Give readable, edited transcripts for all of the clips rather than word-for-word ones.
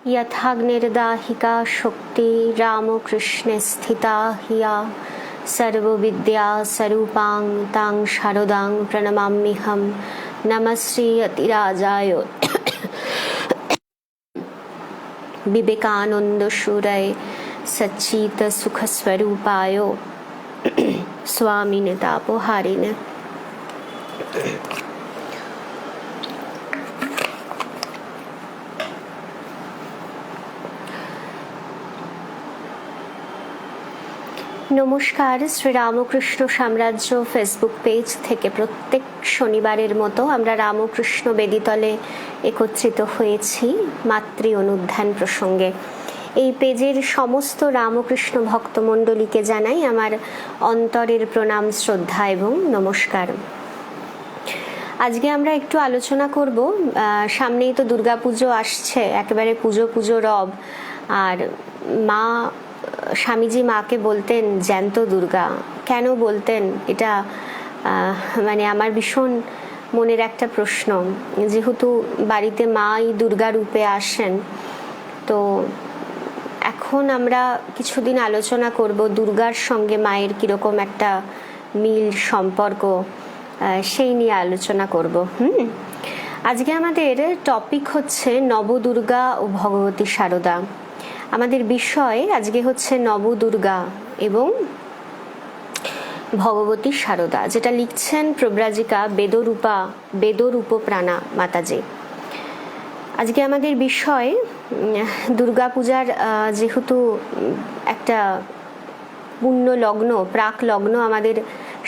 यथाग्निर्दाहिका शक्ति रामकृष्णे स्थिता हिया सर्वविद्या स्वरूपां तां शारदां प्रणमाम्यहं। नमः श्री अतिराजाय विवेकानंद शूरय सच्चित सुख स्वरूपाय स्वामिने तापोहारिणे। নমস্কার। শ্রীরামকৃষ্ণ সাম্রাজ্য ফেসবুক পেজ থেকে প্রত্যেক শনিবারের মতো আমরা রামকৃষ্ণ বেদিতলে একত্রিত হয়েছি মাতৃ অনুধ্যান প্রসঙ্গে। এই পেজের সমস্ত রামকৃষ্ণ ভক্তমণ্ডলীকে জানাই আমার অন্তরের প্রণাম, শ্রদ্ধা এবং নমস্কার। আজকে আমরা একটু আলোচনা করব, সামনেই তো দুর্গাপুজো আসছে, একেবারে পুজো পুজো রব। আর মা স্বামীজি মাকে বলতেন জ্যান্ত দুর্গা। কেন বলতেন এটা মানে আমার ভীষণ মনের একটা প্রশ্ন। যেহেতু বাড়িতে মাই দুর্গা রূপে আসেন, তো এখন আমরা কিছুদিন আলোচনা করব দুর্গার সঙ্গে মায়ের কিরকম একটা মিল সম্পর্ক, সেই নিয়ে আলোচনা করব। আজকে আমাদের টপিক হচ্ছে নবদুর্গা ও ভগবতী শারদা। আমাদের বিষয় আজকে হচ্ছে নবদুর্গা এবং ভগবতী শারদা, যেটা লিখছেন প্রব্রাজিকা বেদরূপ প্রাণা মাতাজি। আজকে আমাদের বিষয় দুর্গা পূজার, যেহেতু একটা পূর্ণ লগ্ন, প্রাক লগ্ন আমাদের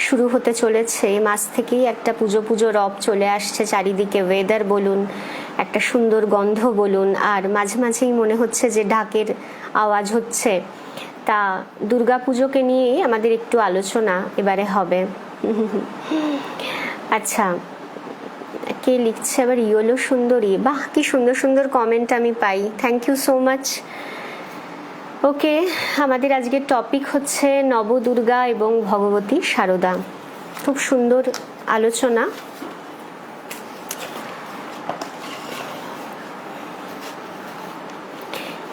শুরু হতে চলেছে। মাস থেকেই একটা পুজো পুজো রব চলে আসছে চারিদিকে। ওয়েদার বলুন, একটা সুন্দর গন্ধ বলুন, আর মাঝে মাঝেই মনে হচ্ছে যে ঢাকের আওয়াজ হচ্ছে। তা দুর্গা পুজোকে নিয়েই আমাদের একটু আলোচনা এবারে হবে। আচ্ছা, কে লিখছে আবার ইয়োলো সুন্দরী? বাহ, কি সুন্দর সুন্দর কমেন্ট আমি পাই, থ্যাংক ইউ সো মাচ। ওকে, আমাদের আজকের টপিক হচ্ছে নবদুর্গা এবং ভগবতী শারদা। খুব সুন্দর আলোচনা।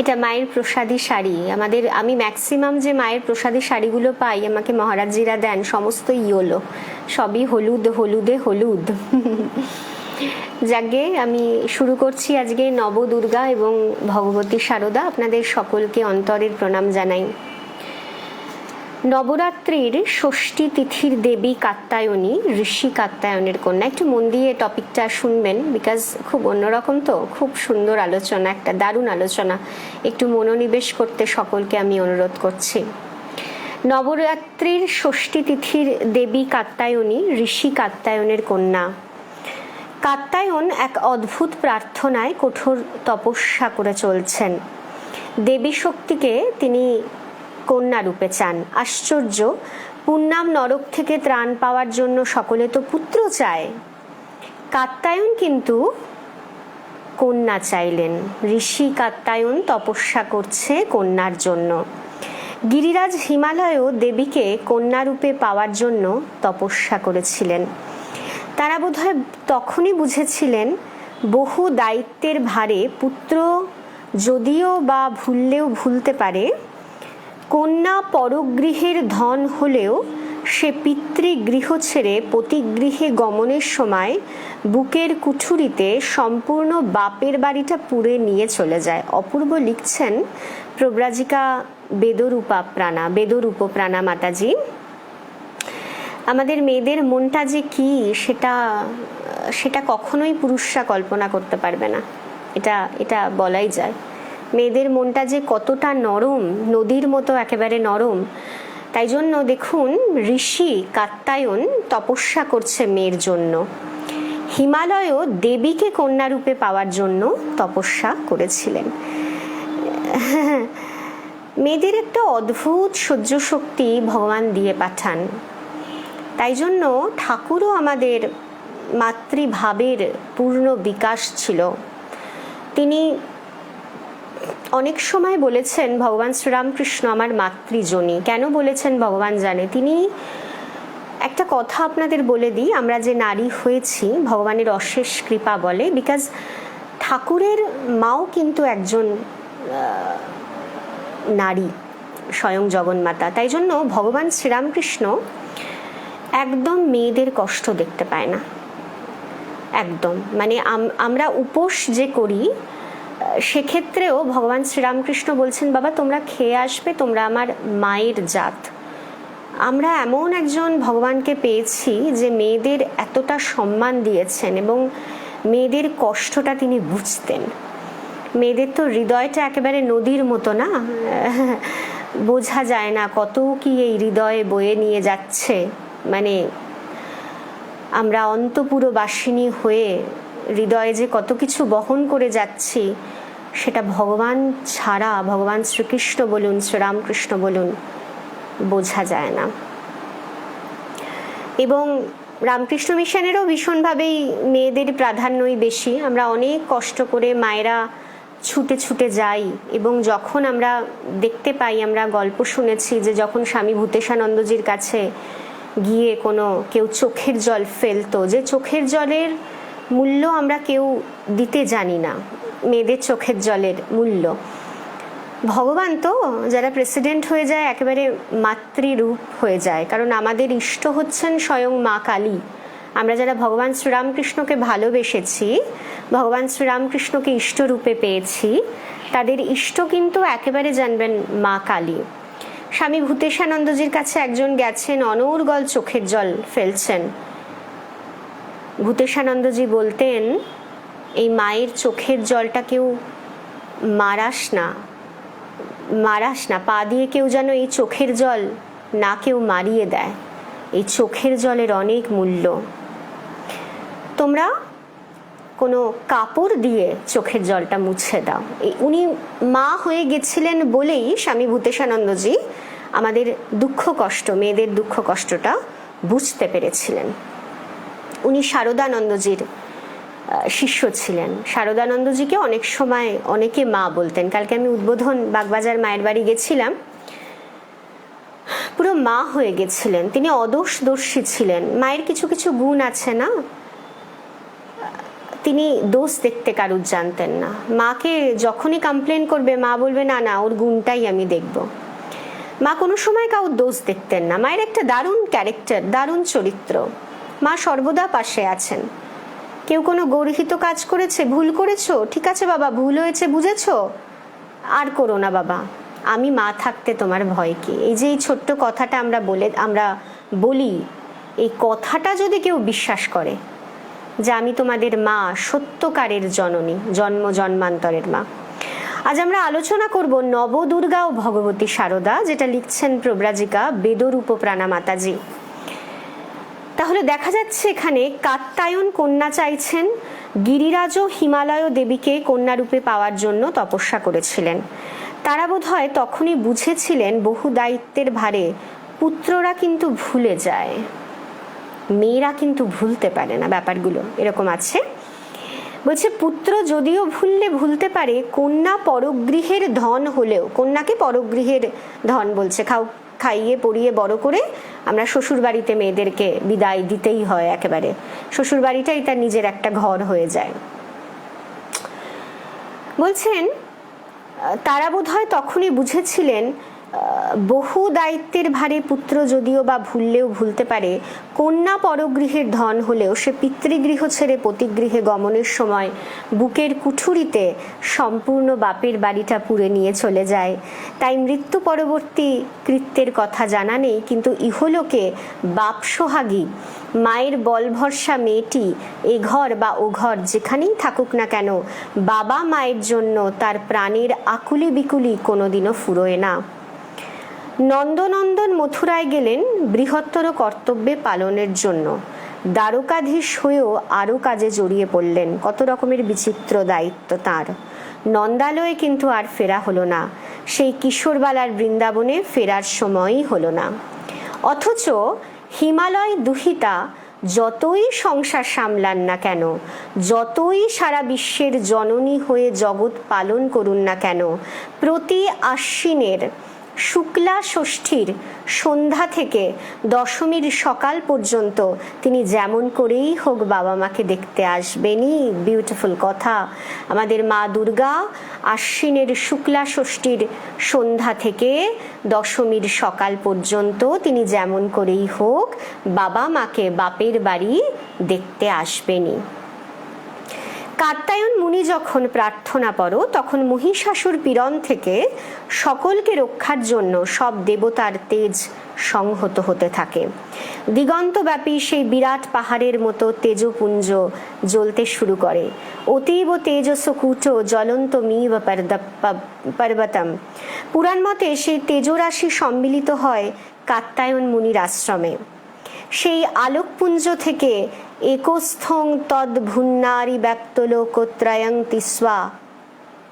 এটা মায়ের প্রসাদী শাড়ি। আমি ম্যাক্সিমাম যে মায়ের প্রসাদী শাড়িগুলো পাই আমাকে মহারাজজিরা দেন, সমস্ত ইয়োলো, সবই হলুদ হলুদে হলুদ। যাকে আমি শুরু করছি আজকে নবদুর্গা এবং ভগবতী শারদা। আপনাদের সকলকে অন্তরের প্রণাম জানাই। নবরাত্রির ষষ্ঠী তিথির দেবী কাত্যায়নী ঋষি কাত্যায়নের কন্যা। একটু মন দিয়ে টপিকটা শুনবেন, বিকজ খুব অন্যরকম, তো খুব সুন্দর আলোচনা, একটা দারুণ আলোচনা। একটু মনোনিবেশ করতে সকলকে আমি অনুরোধ করছি। নবরাত্রির ষষ্ঠী তিথির দেবী কাত্যায়নী ঋষি কাত্যায়নের কন্যা। কাত্যায়ন এক অদ্ভুত প্রার্থনায় কঠোর তপস্যা করে চলছেন। দেবী শক্তিকে তিনি কন্যা রূপে চান। আশ্চর্য, পুণ্যাম নরক থেকে ত্রাণ পাওয়ার জন্য সকলে তো পুত্র চায়, কাত্যায়ন কিন্তু কন্যা চাইলেন। ঋষি কাত্যায়ন তপস্যা করছে কন্যার জন্য। গিরিরাজ হিমালয়ও দেবীকে কন্যা রূপে পাওয়ার জন্য তপস্যা করেছিলেন। তারা বোধহয় তখনই বুঝেছিলেন বহু দায়িত্বের ভারে পুত্র যদিও বা ভুললেও ভুলতে পারে, কন্যা পরগৃহের ধন হলেও সে পিতৃগৃহ ছেড়ে পতিগৃহে গমনের সময় বুকের কুঠুরিতে সম্পূর্ণ বাপের বাড়িটা পুড়ে নিয়ে চলে যায়। অপূর্ব লিখছেন প্রব্রাজিকা বেদরূপ প্রাণা মাতাজি। আমাদের মেয়েদের মনটা যে কি, সেটা কখনোই পুরুষরা কল্পনা করতে পারবে না। এটা বলাই যায়। মেয়েদের মনটা যে কতটা নরম, নদীর মতো একেবারে নরম। তাই জন্য দেখুন, ঋষি কাত্যায়ন তপস্যা করছে মেয়ের জন্য। হিমালয়ও দেবীকে কন্যা রূপে পাওয়ার জন্য তপস্যা করেছিলেন। মেয়েদের একটা অদ্ভুত সহ্য শক্তি ভগবান দিয়ে পাঠান। তাই জন্য ঠাকুরও আমাদের মাতৃভাবের পূর্ণ বিকাশ ছিল। তিনি অনেক সময় বলেছেন ভগবান শ্রীরামকৃষ্ণ আমার মাতৃজনী। কেন বলেছেন ভগবান জানে। তিনি একটা কথা আপনাদের বলে দিই, আমরা যে নারী হয়েছি ভগবানের অশেষ কৃপা বলে, বিকজ ঠাকুরের মাও কিন্তু একজন নারী, স্বয়ং জগন্মাতা। তাই জন্য ভগবান শ্রীরামকৃষ্ণ একদম মেয়েদের কষ্ট দেখতে পায় না, একদম। মানে আমরা উপোস যে করি সেক্ষেত্রেও ভগবান শ্রীরামকৃষ্ণ বলছেন, বাবা তোমরা খেয়ে আসবে, তোমরা আমার মায়ের জাত। আমরা এমন একজন ভগবানকে পেয়েছি যে মেয়েদের এতটা সম্মান দিয়েছেন এবং মেয়েদের কষ্টটা তিনি বুঝতেন। মেয়েদের তো হৃদয়টা একেবারে নদীর মতো না, বোঝা যায় না কত কি এই হৃদয়ে বয়ে নিয়ে যাচ্ছে। মানে আমরা অন্তপুরবাসিনী হয়ে হৃদয়ে যে কত কিছু বহন করে যাচ্ছি, সেটা ভগবান ছাড়া, ভগবান শ্রীকৃষ্ণ বলুন, শ্রীরামকৃষ্ণ বলুন, বোঝা যায় না। এবং রামকৃষ্ণ মিশনেরও ভীষণভাবেই মেয়েদের প্রাধান্যই বেশি। আমরা অনেক কষ্ট করে মায়েরা ছুটে ছুটে যাই এবং যখন আমরা দেখতে পাই, আমরা গল্প শুনেছি যে যখন স্বামী ভূতেশানন্দজির কাছে গিয়ে কেউ চোখের জল ফেলতো, যে চোখের জলের মূল্য আমরা কেউ দিতে জানি না, মেয়েদের চোখের জলের মূল্য। ভগবান তো যারা প্রেসিডেন্ট হয়ে যায় একেবারে মাতৃরূপ হয়ে যায়, কারণ আমাদের ইষ্ট হচ্ছেন স্বয়ং মা কালী। আমরা যারা ভগবান শ্রীরামকৃষ্ণকে ভালোবেসেছি, ভগবান শ্রীরামকৃষ্ণকে ইষ্টরূপে পেয়েছি, তাদের ইষ্ট কিন্তু একেবারে জানবেন মা কালী। স্বামী ভূতেশানন্দজির কাছে একজন গেছেন, অনর্গল চোখের জল ফেলছেন। ভূতেশানন্দজি বলতেন, এই মায়ের চোখের জলটা কেউ মারাস না, পা দিয়ে কেউ যেন এই চোখের জল না কেউ মারিয়ে দেয়। এই চোখের জলের অনেক মূল্য। তোমরা কোনো কাপড় দিয়ে চোখের জলটা মুছে দাও। উনি মা হয়ে গেছিলেন বলেই স্বামী ভূতেশানন্দজি আমাদের দুঃখ কষ্ট, মেয়েদের দুঃখ কষ্টটা বুঝতে পেরেছিলেন। উনি শারদানন্দজির শিষ্য ছিলেন। শারদানন্দজিকে অনেক সময় অনেকে মা বলতেন। কালকে আমি উদ্বোধন বাগবাজার মায়ের বাড়ি গেছিলাম, পুরো মা হয়ে গেছিলেন। তিনি অদোষদর্শী ছিলেন। মায়ের কিছু কিছু গুণ আছে না, তিনি দোষ দেখতে কারুর জানতেন না। মাকে যখনই কমপ্লেন করবে, মা বলবে না না, ওর গুণটাই আমি দেখব। মা কোনো সময় কারোর দোষ দেখতেন না। মায়ের একটা দারুণ ক্যারেক্টার, দারুণ চরিত্র। মা সর্বদা পাশে আছেন। কেউ কোনো গর্হিত কাজ করেছে, ভুল করেছো, ঠিক আছে বাবা, ভুল হয়েছে, বুঝেছো, আর করো না বাবা, আমি মা থাকতে তোমার ভয় কি। এই যে এই ছোট্ট কথাটা আমরা বলি, এই কথাটা যদি কেউ বিশ্বাস করে যে আমি তোমাদের মা, সত্যকারের জননী, জন্ম জন্মান্তরের মা। আজ আমরা আলোচনা করব নবদুর্গা ও ভগবতী শারদা, যেটা লিখছেন প্রব্রাজিকা বেদরূপ প্রাণা মাতাজি। তাহলে দেখা যাচ্ছে এখানে কাত্যায়ন কন্যা চাইছেন। গিরিরাজও হিমালয় দেবীকে কন্যারূপে পাওয়ার জন্য তপস্যা করেছিলেন। তারা বোধহয় তখনই বুঝেছিলেন বহু দায়িত্বের ভারে পুত্ররা কিন্তু ভুলে যায়, মেয়েরা কিন্তু ভুলতে পারে না। ব্যাপারগুলো এরকম আছে। বলছে পুত্র যদিও ভুলতে পারে, কন্যা পরগৃহের ধন হলেও, কন্যাকে পরগৃহের ধন বলছে, খাইয়ে পরিয়ে বড় করে আমরা শ্বশুর বাড়িতে মেয়েদেরকে বিদায় দিতেই হয়। একেবারে শ্বশুর বাড়িটাই তার নিজের একটা ঘর হয়ে যায়। বলছেন তারা বোধহয় তখনই বুঝেছিলেন বহু দায়িত্বের ভারে পুত্র যদিও বা ভুলতে পারে, কন্যা পরগৃহের ধন হলেও সে পিতৃগৃহ ছেড়ে পতিগৃহে গমনের সময় বুকের কুঠুরিতে সম্পূর্ণ বাপের বাড়িটা পুড়ে নিয়ে চলে যায়। তাই মৃত্যু পরবর্তী কৃত্যের কথা জানা নেই, কিন্তু ইহলোকে বাপ সোহাগী মায়ের বল ভরসা মেয়েটি এ ঘর বা ও ঘর যেখানেই থাকুক না কেন, বাবা মায়ের জন্য তার প্রাণের আকুলি বিকুলি কোনোদিনও ফুরোয় না। নন্দনন্দন মথুরায় গেলেন বৃহত্তর কর্তব্যে পালনের জন্য। দ্বারকাধীশ হয়েও আরও কাজে জড়িয়ে পড়লেন। কত রকমের বিচিত্র দায়িত্ব তাঁর। নন্দালয়ে কিন্তু আর ফেরা হলো না। সেই কিশোরবালার বৃন্দাবনে ফেরার সময়ই হলো না। অথচ হিমালয় দুহিতা যতই সংসার সামলান না কেন, যতই সারা বিশ্বের জননী হয়ে জগৎ পালন করুন না কেন, প্রতি আশ্বিনের শুক্লা ষষ্ঠীর সন্ধ্যা থেকে দশমীর সকাল পর্যন্ত তিনি যেমন করেই হোক বাবা মাকে দেখতে আসবেনই। বিউটিফুল কথা। আমাদের মা দুর্গা আশ্বিনের শুক্লা ষষ্ঠীর সন্ধ্যা থেকে দশমীর সকাল পর্যন্ত তিনি যেমন করেই হোক বাবা মাকে বাপের বাড়ি দেখতে আসবেনই। কাত্যায়ন মুনি যখন প্রার্থনা করো তখন মহিষাসুর পীড়ন থেকে সকলকে রক্ষার জন্য সব দেবতার তেজ সংহত হতে থাকে। দিগন্তব্যাপী সেই বিরাট পাহাড়ের মতো তেজপুঞ্জ জ্বলতে শুরু করে। অতীব তেজস্কূট জ্বলন্ত মিব পর্বতম। পুরাণ মতে সেই তেজরাশি সম্মিলিত হয় কাত্যায়ন মুনির আশ্রমে। সেই আলোকপুঞ্জ থেকে একস্থং তদ ভুন্নারি ব্যক্তলোকত্রয়ং তিস্বা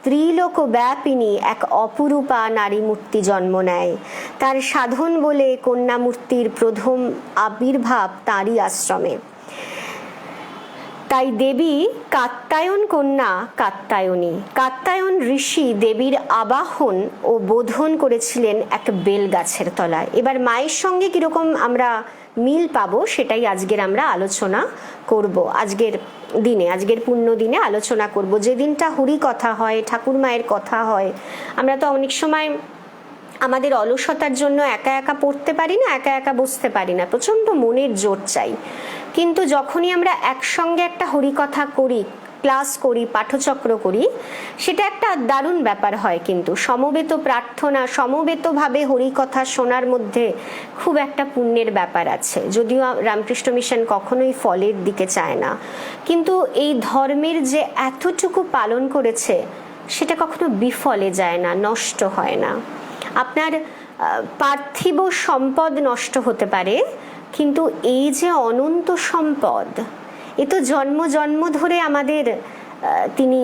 ত্রিলোক ব্যাপিনী এক অপরূপা নারী মূর্তি জন্ম নেয়। তার সাধন বলে কন্যা মূর্তির প্রথম আবির্ভাব তাঁরই আশ্রমে। তাই দেবী কাত্যায়ন কন্যা কাত্যায়নী। কাত্যায়ন ঋষি দেবীর আবাহন ও বোধন করেছিলেন এক বেল গাছের তলায়। এবার মায়ের সঙ্গে কিরকম আমরা মিল পাবো সেটাই আজকের আমরা আলোচনা করব। আজকের পুণ্য দিনে আলোচনা করব। যে দিনটা হরি কথা হয়, ঠাকুর মায়ের কথা হয়, আমরা তো অনেক সময় আমাদের অলসতার জন্য একা একা পড়তে পারি না, একা একা বসতে পারি না, প্রচণ্ড মনের জোর চাই। কিন্তু যখনই আমরা একসঙ্গে একটা হরিকথা করি, ক্লাস করি, পাঠচক্র করি, সেটা একটা দারুণ ব্যাপার হয়। কিন্তু সমবেত প্রার্থনা, সমবেতভাবে হরিকথা শোনার মধ্যে খুব একটা পুণ্যের ব্যাপার আছে। যদিও রামকৃষ্ণ মিশন কখনোই ফলের দিকে চায় না, কিন্তু এই ধর্মের যে এতটুকু পালন করেছে সেটা কখনো বিফলে যায় না, নষ্ট হয় না। আপনার পার্থিব সম্পদ নষ্ট হতে পারে, কিন্তু এই যে অনন্ত সম্পদ, এ তো জন্ম জন্ম ধরে আমাদের তিনি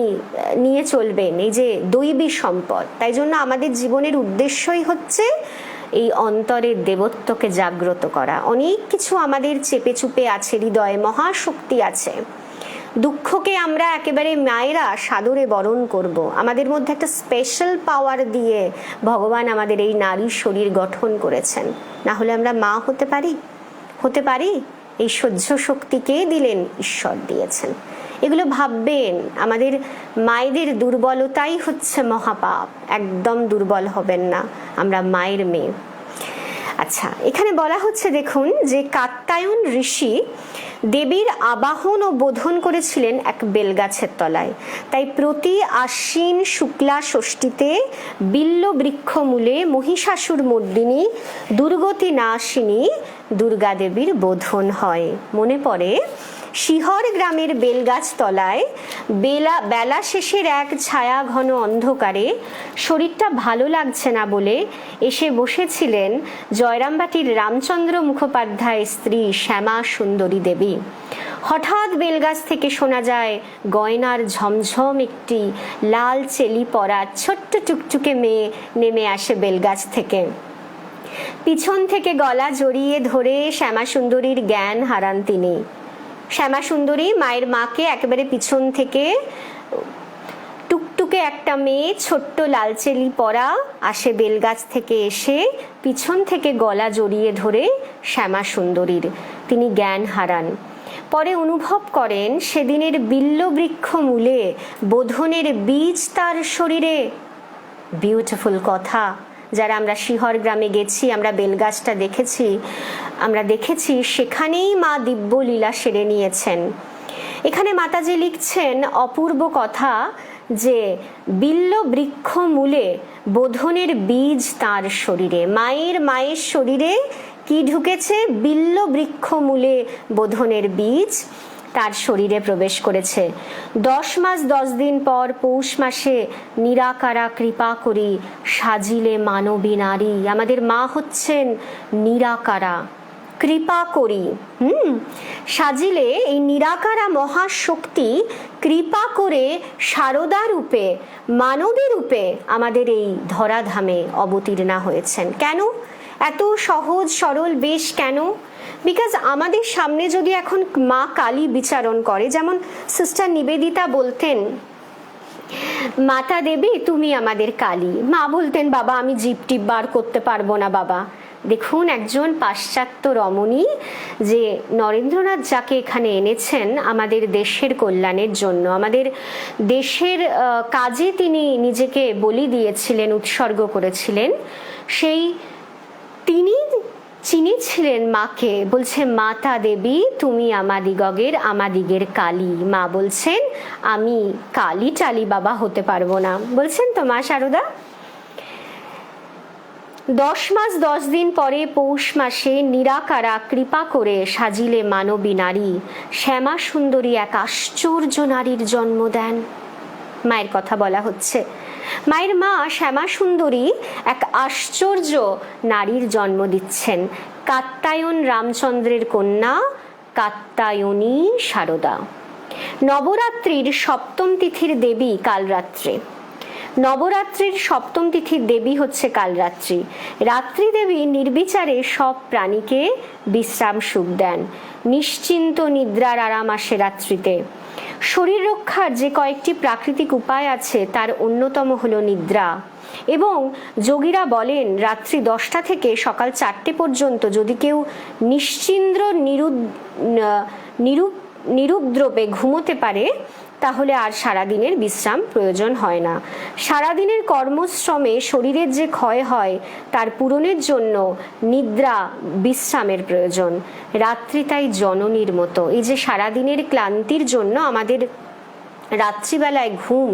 নিয়ে চলবেন, এই যে দৈবী সম্পদ। তাই জন্য আমাদের জীবনের উদ্দেশ্যই হচ্ছে এই অন্তরের দেবত্বকে জাগ্রত করা। অনেক কিছু আমাদের চেপে চুপে আছে হৃদয়ে, মহাশক্তি আছে। দুঃখকে আমরা একেবারে মায়েরা সাদরে বরণ করব। আমাদের মধ্যে একটা স্পেশাল পাওয়ার দিয়ে ভগবান আমাদের এই নারী শরীর গঠন করেছেন, না হলে আমরা মা হতে পারি? এই সহ্য শক্তি কে দিলেন? ঈশ্বর দিয়েছেন। এগুলো ভাববেন। আমাদের মায়েদের দুর্বলতাই হচ্ছে মহাপাপ। একদম দুর্বল হবেন না, আমরা মায়ের মেয়ে। আচ্ছা, এখানে বলা হচ্ছে দেখুন যে কাত্যায়ন ঋষি দেবীর আবাহন ও বোধন করেছিলেন এক বেলগাছের তলায়। তাই প্রতি আশ্বিন শুক্লা ষষ্ঠীতে বিল্ল বৃক্ষ মূলে মহিষাসুর মর্দিনী দুর্গতি নাশিনী দুর্গা দেবীর বোধন হয়। মনে পড়ে শিহর গ্রামের বেলগাছ তলায় বেলা শেষের এক ছায়া ঘন অন্ধকারে শরীরটা ভালো লাগছে না বলে এসে বসেছিলেন জয়রামবাটির রামচন্দ্র মুখোপাধ্যায় স্ত্রী শ্যামা সুন্দরী দেবী। হঠাৎ বেলগাছ থেকে শোনা যায় গয়নার ঝমঝম একটি লাল চেলি পরা ছোট্ট টুকটুকে মেয়ে নেমে আসে বেলগাছ থেকে। পিছন থেকে গলা জড়িয়ে ধরে শ্যামা সুন্দরীর জ্ঞান হারান তিনি। শ্যামা সুন্দরী মায়ের মাকে একেবারে পিছন থেকে, টুকটুকে একটা মেয়ে ছোট্ট লালচেলি পরা আসে বেলগাছ থেকে, এসে পিছন থেকে গলা জড়িয়ে ধরে শ্যামা সুন্দরীর তিনি জ্ঞান হারান। পরে অনুভব করেন সেদিনের বিল্ল বৃক্ষ মূলে বোধনের বীজ তার শরীরে। বিউটিফুল কথা। যারা আমরা শিহর গ্রামে গেছি, আমরা বেলগাছটা দেখেছি, সেখানেই মা দিব্য লীলা সেরে নিয়েছেন। এখানে মাতাজি লিখছেন অপূর্ব কথা যে বিল্ল বৃক্ষ মূলে বোধনের বীজ তার শরীরে। মায়ের শরীরে কি ঢুকেছে? বিল্ল বৃক্ষ মূলে বোধনের বীজ তার শরীরে প্রবেশ করেছে। 10 মাস 10 দিন পর পৌষ মাসে নিরাকারা কৃপা করি সাজিলে মানবী নারী। আমাদের মা হচ্ছেন নিরাকারা, কৃপা করি। সাজিলে এই নিরাকারা মহাশক্তি কৃপা করে সারদা রূপে, মানবী রূপে আমাদের এই ধরাধামে অবতীর্ণা হয়েছেন। কেন এত সহজ সরল বেশ? কেন? বিকজ আমাদের সামনে যদি এখন মা কালী বিচারণ করে, যেমন সিস্টার নিবেদিতা বলতেন মাতা দেবী তুমি আমাদের কালী। মা বলতেন বাবা আমি জিভ টিপ বার করতে পারবো না বাবা। দেখুন একজন পাশ্চাত্য রমণী, যে নরেন্দ্রনাথ যাকে এখানে এনেছেন আমাদের দেশের কল্যাণের জন্য, আমাদের দেশের কাজে তিনি নিজেকে বলি দিয়েছিলেন, উৎসর্গ করেছিলেন, সেই তিনি চিনেছিলেন মাকে। বলছে মাতা দেবী তুমি আমাদিগের কালী। মা বলছেন আমি কালী টালি বাবা হতে পারবো না। বলছেন তো মা শারদা। 10 মাস 10 দিন পরে পৌষ মাসে নিরাকারা কৃপা করে সাজিলে মানবী নারী, শ্যামা সুন্দরী এক আশ্চর্য নারীর জন্ম দেন। মায়ের কথা বলা হচ্ছে। মায়ের মা শ্যামা সুন্দরী এক আশ্চর্য নারীর জন্ম দিচ্ছেন। কাত্যায়ন রামচন্দ্রের কন্যা কাত্যায়নী শারদা। নবরাত্রির সপ্তম তিথির দেবী কালরাত্রি। নবরাত্রির সপ্তম তিথির দেবী হচ্ছে কালরাত্রি। রাত্রি দেবী নির্বিচারে সব প্রাণীকে বিশ্রাম সুখ দেন। নিশ্চিন্ত নিদ্রার আরাম আসে রাত্রিতে। শরীর রক্ষার যে কয়েকটি প্রাকৃতিক উপায় আছে তার অন্যতম হলো নিদ্রা। এবং যোগীরা বলেন রাত্রি 10টা থেকে সকাল 4টে পর্যন্ত যদি কেউ নিশ্চিন্দ্র নিরুপদ্রবে ঘুমোতে পারে তাহলে আর সারাদিনের বিশ্রাম প্রয়োজন হয় না। সারাদিনের কর্মশ্রমে শরীরের যে ক্ষয় হয় তার পূরণের জন্য নিদ্রা বিশ্রামের প্রয়োজন। রাত্রি তাই জননীর মতো। এই যে সারাদিনের ক্লান্তির জন্য আমাদের রাত্রিবেলায় ঘুম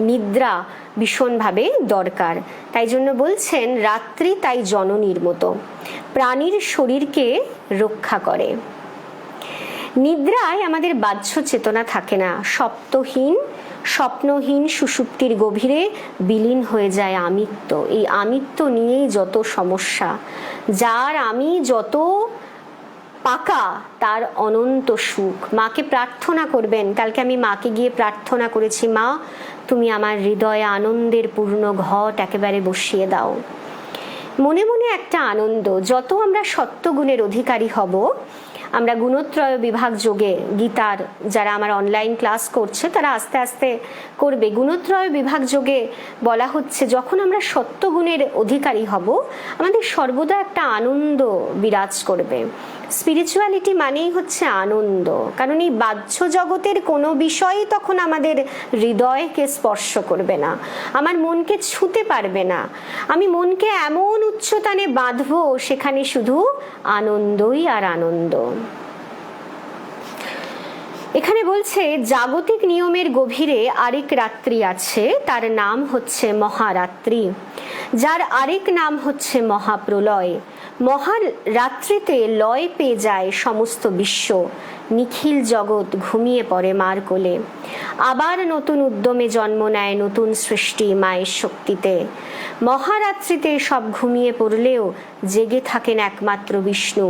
নিদ্রা ভীষণভাবে দরকার। তাই জন্য বলছেন রাত্রি তাই জননীর মতো, প্রাণীর শরীরকে রক্ষা করে। নিদ্রায় আমাদের বাহ্য চেতনা থাকে না, স্বপ্নহীন সুষুপ্তির গভীরে বিলীন হয়ে যায় আমিত্ব। এই আমিত্ব নিয়েই যত সমস্যা। যার আমি যত পাকা তার অনন্ত সুখ। মাকে প্রার্থনা করবেন। কালকে আমি মাকে গিয়ে প্রার্থনা করেছি, মা তুমি আমার হৃদয়ে আনন্দের পূর্ণ ঘট একেবারে বসিয়ে দাও। মনে মনে একটা আনন্দ। যত আমরা সত্যগুণের অধিকারী হব, আমরা গুণত্রয় বিভাগ যোগে গীতার যারা আমার অনলাইন ক্লাস করছে তারা আস্তে আস্তে করবে। গুণত্রয় বিভাগ যোগে বলা হচ্ছে যখন আমরা সত্যগুণের অধিকারী হব আমাদের সর্বদা একটা আনন্দ বিরাজ করবে। স্পিরিচুয়ালিটি মানেই হচ্ছে আনন্দ, কারণ এই বাহ্য জগতের কোনো বিষয়ই তখন আমাদের হৃদয়কে স্পর্শ করবে না, আমার মনকে ছুঁতে পারবে না। আমি মনকে এমন উচ্চতানে বাঁধবো সেখানে শুধু আনন্দই আর আনন্দ। এখানে বলছে জাগতিক নিয়মের গভীরে আরেক রাত্রি আছে, তার নাম হচ্ছে মহারাত্রি, যার আরেক নাম হচ্ছে মহাপ্রলয়। মহারাত্রিতে লয় পেয়ে যায় সমস্ত বিশ্ব, নিখিল জগৎ ঘুমিয়ে পড়ে মার কোলে। আবার নতুন উদ্যমে জন্ম নেয় নতুন সৃষ্টি মায়ের শক্তিতে। মহারাত্রিতে সব ঘুমিয়ে পড়লেও জেগে থাকেন একমাত্র বিষ্ণু,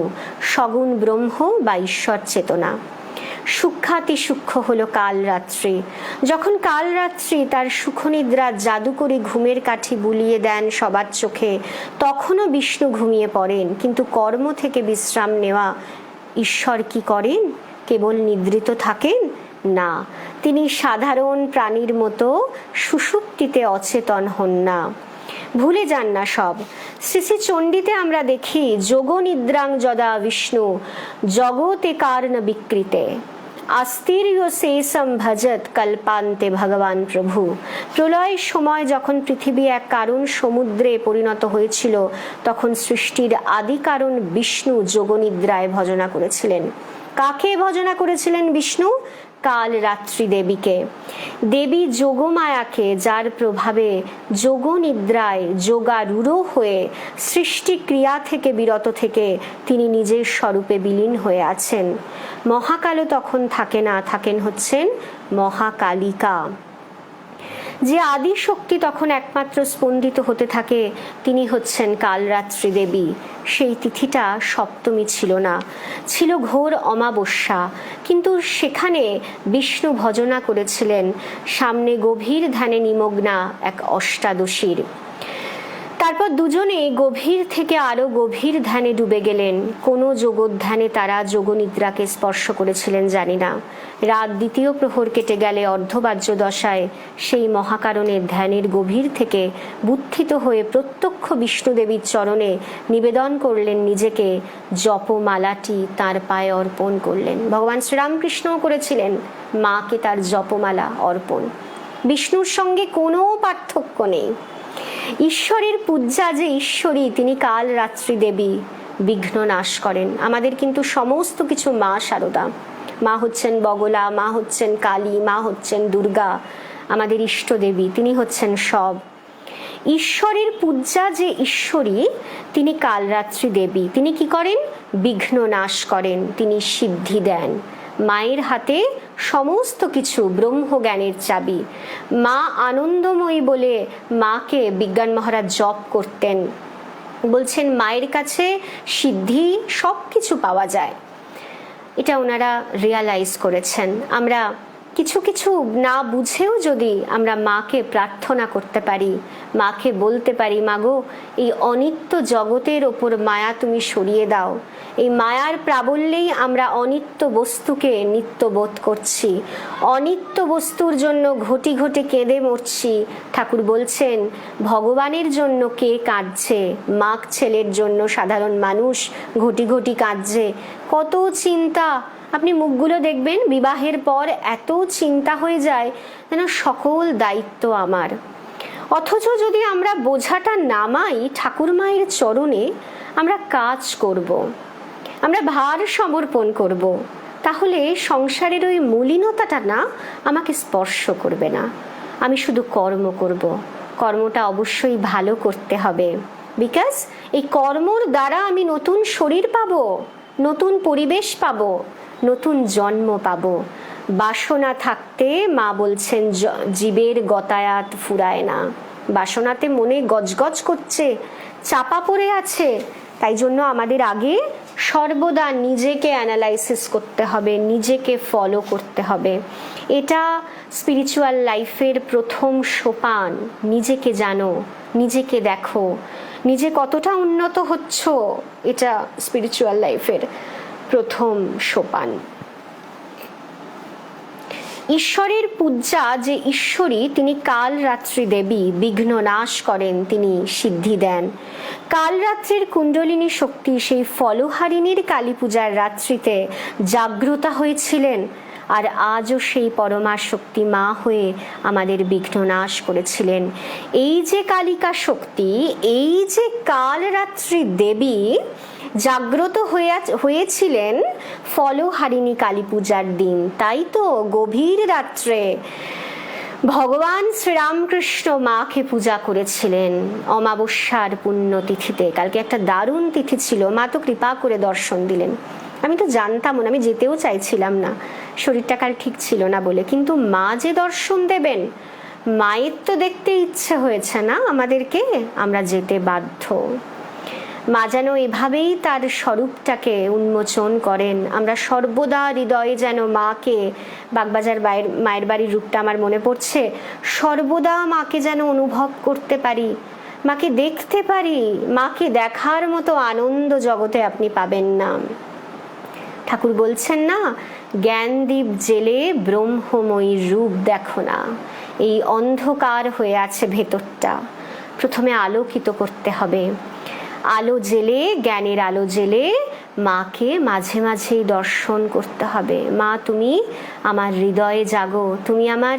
সগুণ ব্রহ্ম বা ঈশ্বর চেতনা। সূক্ষ্মাতি সূক্ষ্ম হলো কালরাত্রি। যখন কালরাত্রি তার সুখনিদ্রার জাদু করে ঘুমের কাঠি বুলিয়ে দেন সবার চোখে, তখনও বিষ্ণু ঘুমিয়ে পড়েন। কিন্তু কর্ম থেকে বিশ্রাম নেওয়া ঈশ্বর কি করেন? কেবল নিদ্রিত থাকেন না, তিনি সাধারণ প্রাণীর মতো সুষুপ্তিতে অচেতন হন না, ভুলে যান না সব। শ্রী শ্রী চণ্ডীতে আমরা দেখি যোগ নিদ্রাং যদা বিষ্ণু জগতে কারণ বিকৃতে আস্তির্য শেষম ভজত কল্পান্তে ভগবান প্রভু। প্রলয়ের সময় যখন পৃথিবী এক কারণ সমুদ্রে পরিণত হয়েছিল তখন সৃষ্টির আদি কারণ বিষ্ণু যোগনিদ্রায় ভজনা করেছিলেন। কাকে ভজনা করেছিলেন বিষ্ণু? কাল রাত্রি দেবীকে, দেবী যোগমায়াকে, যার প্রভাবে যোগ নিদ্রায় যোগারূঢ় হয়ে সৃষ্টি ক্রিয়া থেকে বিরত থেকে তিনি নিজের স্বরূপে বিলীন হয়ে আছেন। মহাকালও তখন থাকে না, থাকেন হচ্ছেন মহাকালিকা। যে আদি শক্তি তখন একমাত্র স্পন্দিত হতে থাকে তিনি হচ্ছেন কালরাত্রি দেবী। সেই তিথিটা সপ্তমী ছিল না, ছিল ঘোর অমাবস্যা, কিন্তু সেখানে বিষ্ণু ভজনা করেছিলেন সামনে গভীর ধ্যানে নিমগ্না এক অষ্টাদশীর। তারপর দুজনে গভীর থেকে আরো গভীর ধ্যানে ডুবে গেলেন। কোনো যোগধ্যানে তারা যোগনিদ্রাকে স্পর্শ করেছিলেন জানি না। রাত দ্বিতীয় প্রহর কেটে গেলে অর্ধবাহ্য দশায় সেই মহাকারণের ধ্যানের গভীর থেকে বুদ্ধিত হয়ে প্রত্যক্ষ বিষ্ণুদেবীর চরণে নিবেদন করলেন নিজেকে। জপমালাটি তার পায়ে অর্পণ করলেন। ভগবান শ্রীরামকৃষ্ণও করেছিলেন মাকে তার জপমালা অর্পণ। বিষ্ণুর সঙ্গে কোনো পার্থক্য নেই। ঈশ্বরের পূজ্যা যে ঈশ্বরী, তিনি কাল রাত্রি দেবী, বিঘ্ন নাশ করেন। আমাদের কিন্তু সমস্ত কিছু মা শারদা, মা হচ্ছেন বগলা, মা হচ্ছেন কালী, মা হচ্ছেন দুর্গা, আমাদের ইষ্ট দেবী, তিনি হচ্ছেন সব। ঈশ্বরের পূজ্যা যে ঈশ্বরী, তিনি কালরাত্রি দেবী, তিনি কি করেন? বিঘ্ন নাশ করেন, তিনি সিদ্ধি দেন। মায়ের হাতে সমস্ত কিছু, ব্রহ্মজ্ঞানের চাবি। মা আনন্দময়ী বলে মাকে বিজ্ঞান মহারাজ জপ করতেন। বলছেন মায়ের কাছে সিদ্ধি সব কিছু পাওয়া যায়। এটা ওনারা রিয়ালাইজ করেছেন। আমরা কিছু কিছু না বুঝেও যদি আমরা মাকে প্রার্থনা করতে পারি, মাকে বলতে পারি, মাগো এই অনিত্য জগতের ওপর মায়া তুমি সরিয়ে দাও। এই মায়ার প্রাবল্যেই আমরা অনিত্য বস্তুকে নিত্য বোধ করছি, অনিত্য বস্তুর জন্য ঘটি ঘটে কেঁদে মরছি। ঠাকুর বলছেন ভগবানের জন্য কে কাঁদছে? মাক ছেলের জন্য সাধারণ মানুষ ঘটি ঘটি কাঁদছে। কত চিন্তা, আপনি মুখগুলো দেখবেন বিবাহের পর এত চিন্তা হয়ে যায় যেন সকল দায়িত্ব আমার। অথচ যদি আমরা বোঝাটা নামাই ঠাকুর মায়ের চরণে, আমরা কাজ করব, আমরা ভার সমর্পণ করব, তাহলে সংসারের ওই মলিনতাটা না আমাকে স্পর্শ করবে না। আমি শুধু কর্ম করব। কর্মটা অবশ্যই ভালো করতে হবে, বিকজ এই কর্মর দ্বারা আমি নতুন শরীর পাবো, নতুন পরিবেশ পাবো, নতুন জন্ম পাবো। বাসনা থাকতে মা বলছেন জীবের গতায়াত ফুরায় না। বাসনাতে মনে গজগজ করছে, চাপা পড়ে আছে। তাই জন্য আমাদের আগে সর্বদা নিজেকে অ্যানালাইসিস করতে হবে, নিজেকে ফলো করতে হবে। এটা স্পিরিচুয়াল লাইফের প্রথম সোপান। নিজেকে জানো, নিজেকে দেখো, নিজে কতটা উন্নত হচ্ছ, এটা স্পিরিচুয়াল লাইফের প্রথম সোপান। ঈশ্বরের পূজ্যা যে ঈশ্বরী, তিনি কাল রাত্রি দেবী, বিঘ্ন নাশ করেন, তিনি সিদ্ধি দেন। কালরাত্রির কুণ্ডলিনী শক্তি সেই ফলহারিণীর কালী পূজার রাত্রিতে জাগ্রতা হয়েছিলেন, আর আজও সেই পরমা শক্তি মা হয়ে আমাদের বিঘ্ন নাশ করেছিলেন। এই যে কালিকা শক্তি, এই যে কালরাত্রি দেবী জাগ্রত হয়েছিলেন ফলহারিণী কালী পূজার দিন। তাই তো গভীর রাত্রে ভগবান শ্রীরামকৃষ্ণ মাকে পূজা করেছিলেন অমাবস্যার পুণ্যতিথিতে। কালকে একটা দারুণ তিথি ছিল, মা তো কৃপা করে দর্শন দিলেন। আমি তো জানতাম না, আমি যেতেও চাইছিলাম না, শরীরটা কাল ঠিক ছিল না বলে, কিন্তু মা যে দর্শন দেবেন, মায়ের তো দেখতে ইচ্ছে হয়েছে না আমাদেরকে, আমরা যেতে বাধ্য। মা যেন এভাবেই তার স্বরূপটাকে উন্মোচন করেন। আমরা সর্বদা হৃদয়ে যেন মাকে, বাগবাজার মায়ের বাড়ির রূপটা আমার মনে পড়ছে, সর্বদা মাকে যেন অনুভব করতে পারি, মাকে দেখতে পারি। মাকে দেখার মতো আনন্দ জগতে আপনি পাবেন না। ঠাকুর বলছেন না, জ্ঞানদীপ জেলে ব্রহ্মময়ীর রূপ দেখো না। এই অন্ধকার হয়ে আছে ভেতরটা, প্রথমে আলোকিত করতে হবে। আলো জেলে, জ্ঞানের আলো জেলে মাকে মাঝে মাঝেই দর্শন করতে হবে। মা তুমি আমার হৃদয়ে জাগো, তুমি আমার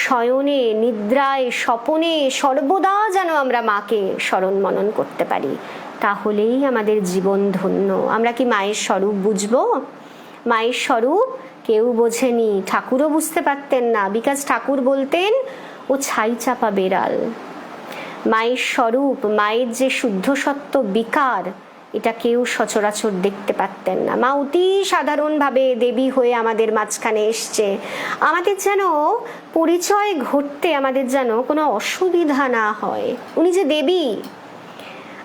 শয়নে, নিদ্রায়, স্বপনে সর্বদা যেন আমরা মাকে স্মরণ মনন করতে পারি, তাহলেই আমাদের জীবন ধন্য। আমরা কি মায়ের স্বরূপ বুঝবো? মায়ের স্বরূপ কেউ বোঝেনি, ঠাকুরও বুঝতে পারতেন না, বিকজ ঠাকুর বলতেন ও ছাই চাপা বেড়াল। মায়ের স্বরূপ, মায়ের যে শুদ্ধ সত্য বিকার, এটা কেউ সচরাচর দেখতে পারতেন না। মা অতি সাধারণভাবে দেবী হয়ে আমাদের মাঝখানে এসছে। আমাদের যেন পরিচয় ঘটতে আমাদের যেন কোনো অসুবিধা না হয়। উনি যে দেবী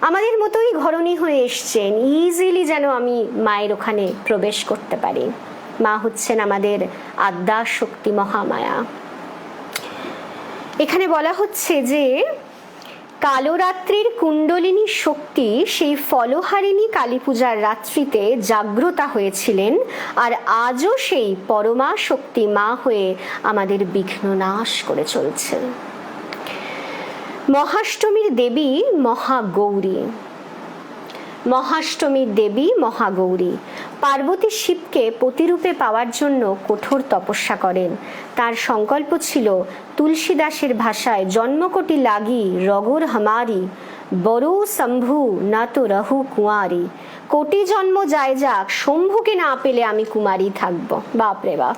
আমাদের মতোই ঘরণী হয়ে এসছেন, ইজিলি যেন আমি মায়ের ওখানে প্রবেশ করতে পারি। মা হচ্ছেন আমাদের আদ্যা শক্তি, মহামায়া। এখানে বলা হচ্ছে যে কালরাত্রির কুণ্ডলিনী শক্তি সেই ফলহারিণী কালী পূজার রাত্রিতে জাগ্রতা হয়েছিলেন, আর আজও সেই পরমা শক্তি মা হয়ে আমাদের বিঘ্ন নাশ করে চলছেন। মহাষ্টমীর দেবী মহাগৌরী। মহাষ্টমীর দেবী মহাগৌরী পার্বতী শিবকে প্রতিরূপে পাওয়ার জন্য কঠোর তপস্যা করেন। তার সংকল্প ছিল, তুলসীদাসের ভাষায়, জন্মকোটি লাগি রগর হামারি, বড় শম্ভু না তো রহু কুঁয়ারি। কোটি জন্ম যায় যাক, শম্ভুকে না পেলে আমি কুমারী থাকব। বাপরে বাপ!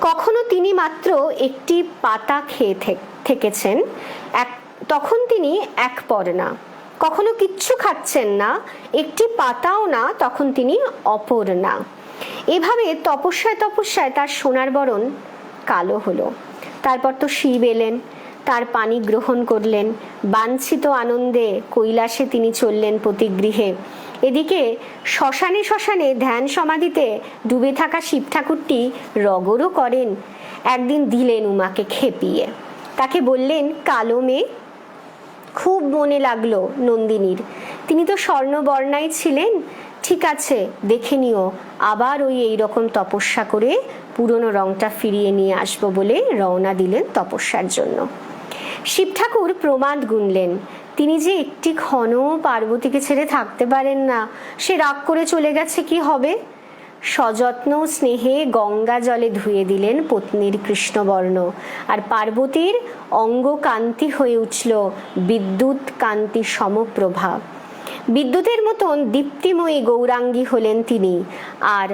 কখনো তিনি মাত্র একটি পাতা খেয়ে থেকেছেন, তখন তিনি এক পর না। কখনো কিচ্ছু খাচ্ছেন না, একটি পাতাও না, তখন তিনি অপর না। এভাবে তপস্যায় তপস্যায় তার সোনার বরণ কালো হলো। তারপর তো শিব এলেন, তার পানি গ্রহণ করলেন, বাঞ্ছিত আনন্দে কৈলাসে তিনি চললেন প্রতিগৃহে। এদিকে শ্মশানে শ্মশানে ধ্যান সমাধিতে ডুবে থাকা শিব ঠাকুরটি রগরও করেন। একদিন দিলেন উমাকে খেপিয়ে, তাকে বললেন, কালো মেয়ে। খুব মনে লাগলো নন্দিনীর, তিনি তো স্বর্ণবর্ণাই ছিলেন। ঠিক আছে, দেখে নিও, আবার ওই এইরকম তপস্যা করে পুরনো রংটা ফিরিয়ে নিয়ে আসবো বলে রওনা দিলেন তপস্যার জন্য। শিব ঠাকুর প্রমাদ গুনলেন, তিনি যে একটি ক্ষণও পার্বতীকে ছেড়ে থাকতে পারেন না। সে রাগ করে চলে গেছে, কি হবে? সযত্ন স্নেহে গঙ্গা জলে ধুয়ে দিলেন পত্নীর কৃষ্ণবর্ণ, আর পার্বতীর অঙ্গ কান্তি হয়ে উঠল বিদ্যুৎ কান্তি সমপ্রভা। বিদ্যুতের মতন দীপ্তিময়ী গৌরাঙ্গী হলেন তিনি। আর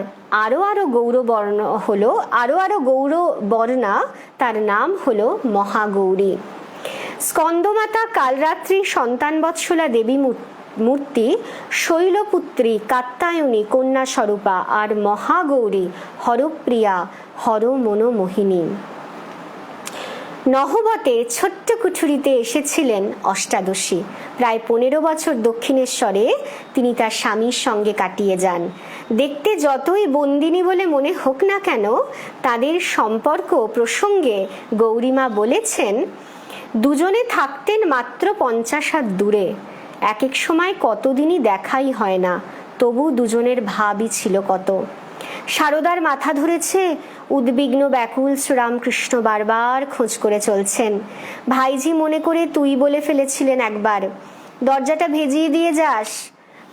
আরো আরো গৌরবর্ণ হলো, আরো গৌরবর্ণা, তার নাম হলো মহাগৌরী। স্কন্দমাতা কালরাত্রি সন্তান বৎসলা দেবী মূর্তি, শৈলপুত্রী কাত্যায়নী কন্যা স্বরূপা, আর মহাগৌরী হরপ্রিয়া হর মনোমোহিনী। নহবতে ছোট্ট কুঠুরিতে এসেছিলেন অষ্টাদশী। প্রায় 15 বছর দক্ষিণেশ্বরে তিনি তার স্বামীর সঙ্গে কাটিয়ে যান। দেখতে যতই বন্দিনী বলে মনে হোক না কেন, তাদের সম্পর্ক প্রসঙ্গে গৌরীমা বলেছেন, দুজনে থাকতেন মাত্র 50 হাত দূরে। এক এক সময় কতদিনই দেখাই হয় না, তবু দুজনের ভাবই ছিল কত। সারদার মাথা ধরেছে, উদ্বিগ্ন ব্যাকুল শ্রীরামকৃষ্ণ বারবার খোঁজ করে চলছেন। ভাইজি মনে করে তুই বলে ফেলেছিলেন একবার, দরজাটা ভেজিয়ে দিয়ে যাস।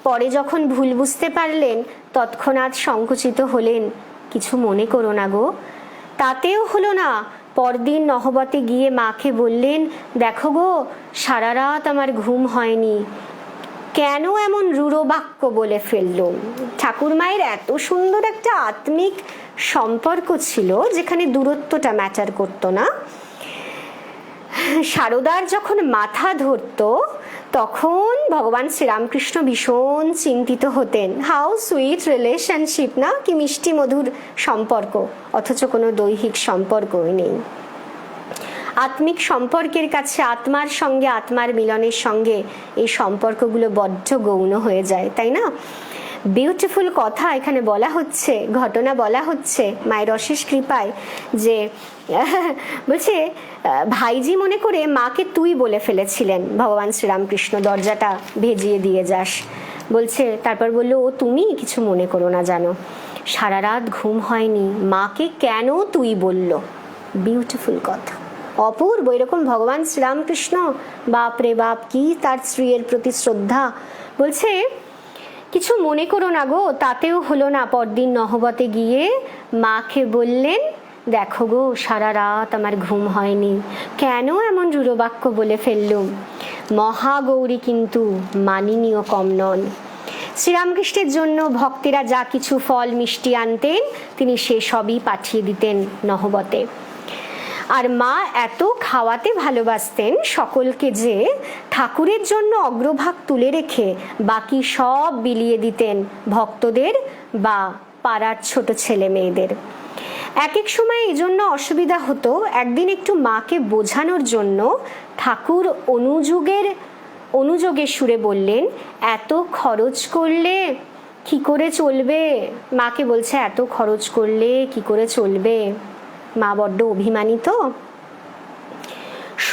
পরে যখন ভুল বুঝতে পারলেন, তৎক্ষণাৎ সংকুচিত হলেন, কিছু মনে করো না গো। তাতেও হলো না। পরদিন নহবতে গিয়ে মাকে বললেন, দেখো গো, সারা রাত আমার ঘুম হয়নি। কেন এমন রূঢ় বাক্য বলে ফেললুম? ঠাকুর মায়ের এত সুন্দর একটা আত্মিক সম্পর্ক ছিল, যেখানে দূরত্বটা ম্যাটার করতো না। সারদার যখন মাথা ধরতো, তখন ভগবান শ্রীরামকৃষ্ণ ভীষণ চিন্তিত হতেন। হাউ সুইট রিলেশনশিপ না, কি মিষ্টি মধুর সম্পর্ক, অথচ কোনো দৈহিক সম্পর্কই নেই। আত্মিক সম্পর্কের কাছে আত্মার সঙ্গে আত্মার মিলনের সঙ্গে এই সম্পর্কগুলো বড্ড গৌণ হয়ে যায়, তাই না? বিউটিফুল কথা এখানে বলা হচ্ছে, ঘটনা বলা হচ্ছে মায়ের অশেষ কৃপায়, যে বলছে ভাইজি মনে করে মাকে তুই বলে ফেলেছিলেন ভগবান শ্রীরামকৃষ্ণ, দরজাটা ভেজিয়ে দিয়ে যাস। বলছে, তারপর বললো, ও তুমি কিছু মনে করো না, জানো সারা রাত ঘুম হয়নি, মাকে কেন তুই বলল। বিউটিফুল কথা, অপূর্ব। এরকম ভগবান শ্রীরামকৃষ্ণ, বাপ রে বাপ, কি তার স্ত্রীর প্রতি শ্রদ্ধা। বলছে, কিছু মনে করো না গো। তাতেও হলো না। পরদিন নহবতে গিয়ে মাকে বললেন, দেখো গো, সারা রাত আমার ঘুম হয়নি, কেন এমন রূঢ় বাক্য বলে ফেললুম। মহাগৌরী কিন্তু মানিনীয় কম নন। শ্রীরামকৃষ্ণের জন্য ভক্তেরা যা কিছু ফল মিষ্টি আনতেন, তিনি সে সবই পাঠিয়ে দিতেন নহবতে। আর মা এত খাওয়াতে ভালোবাসতেন সকলকে যে ঠাকুরের জন্য অগ্রভাগ তুলে রেখে বাকি সব বিলিয়ে দিতেন ভক্তদের বা পাড়ার ছোট ছেলে মেয়েদের। এক এক সময় এই জন্য অসুবিধা হতো। একদিন একটু মাকে বোঝানোর জন্য ঠাকুর অনুযোগের সুরে বললেন, এত খরচ করলে কি করে চলবে? মাকে বলছে, এত খরচ করলে কি করে চলবে? মা বড্ড অভিমানিত।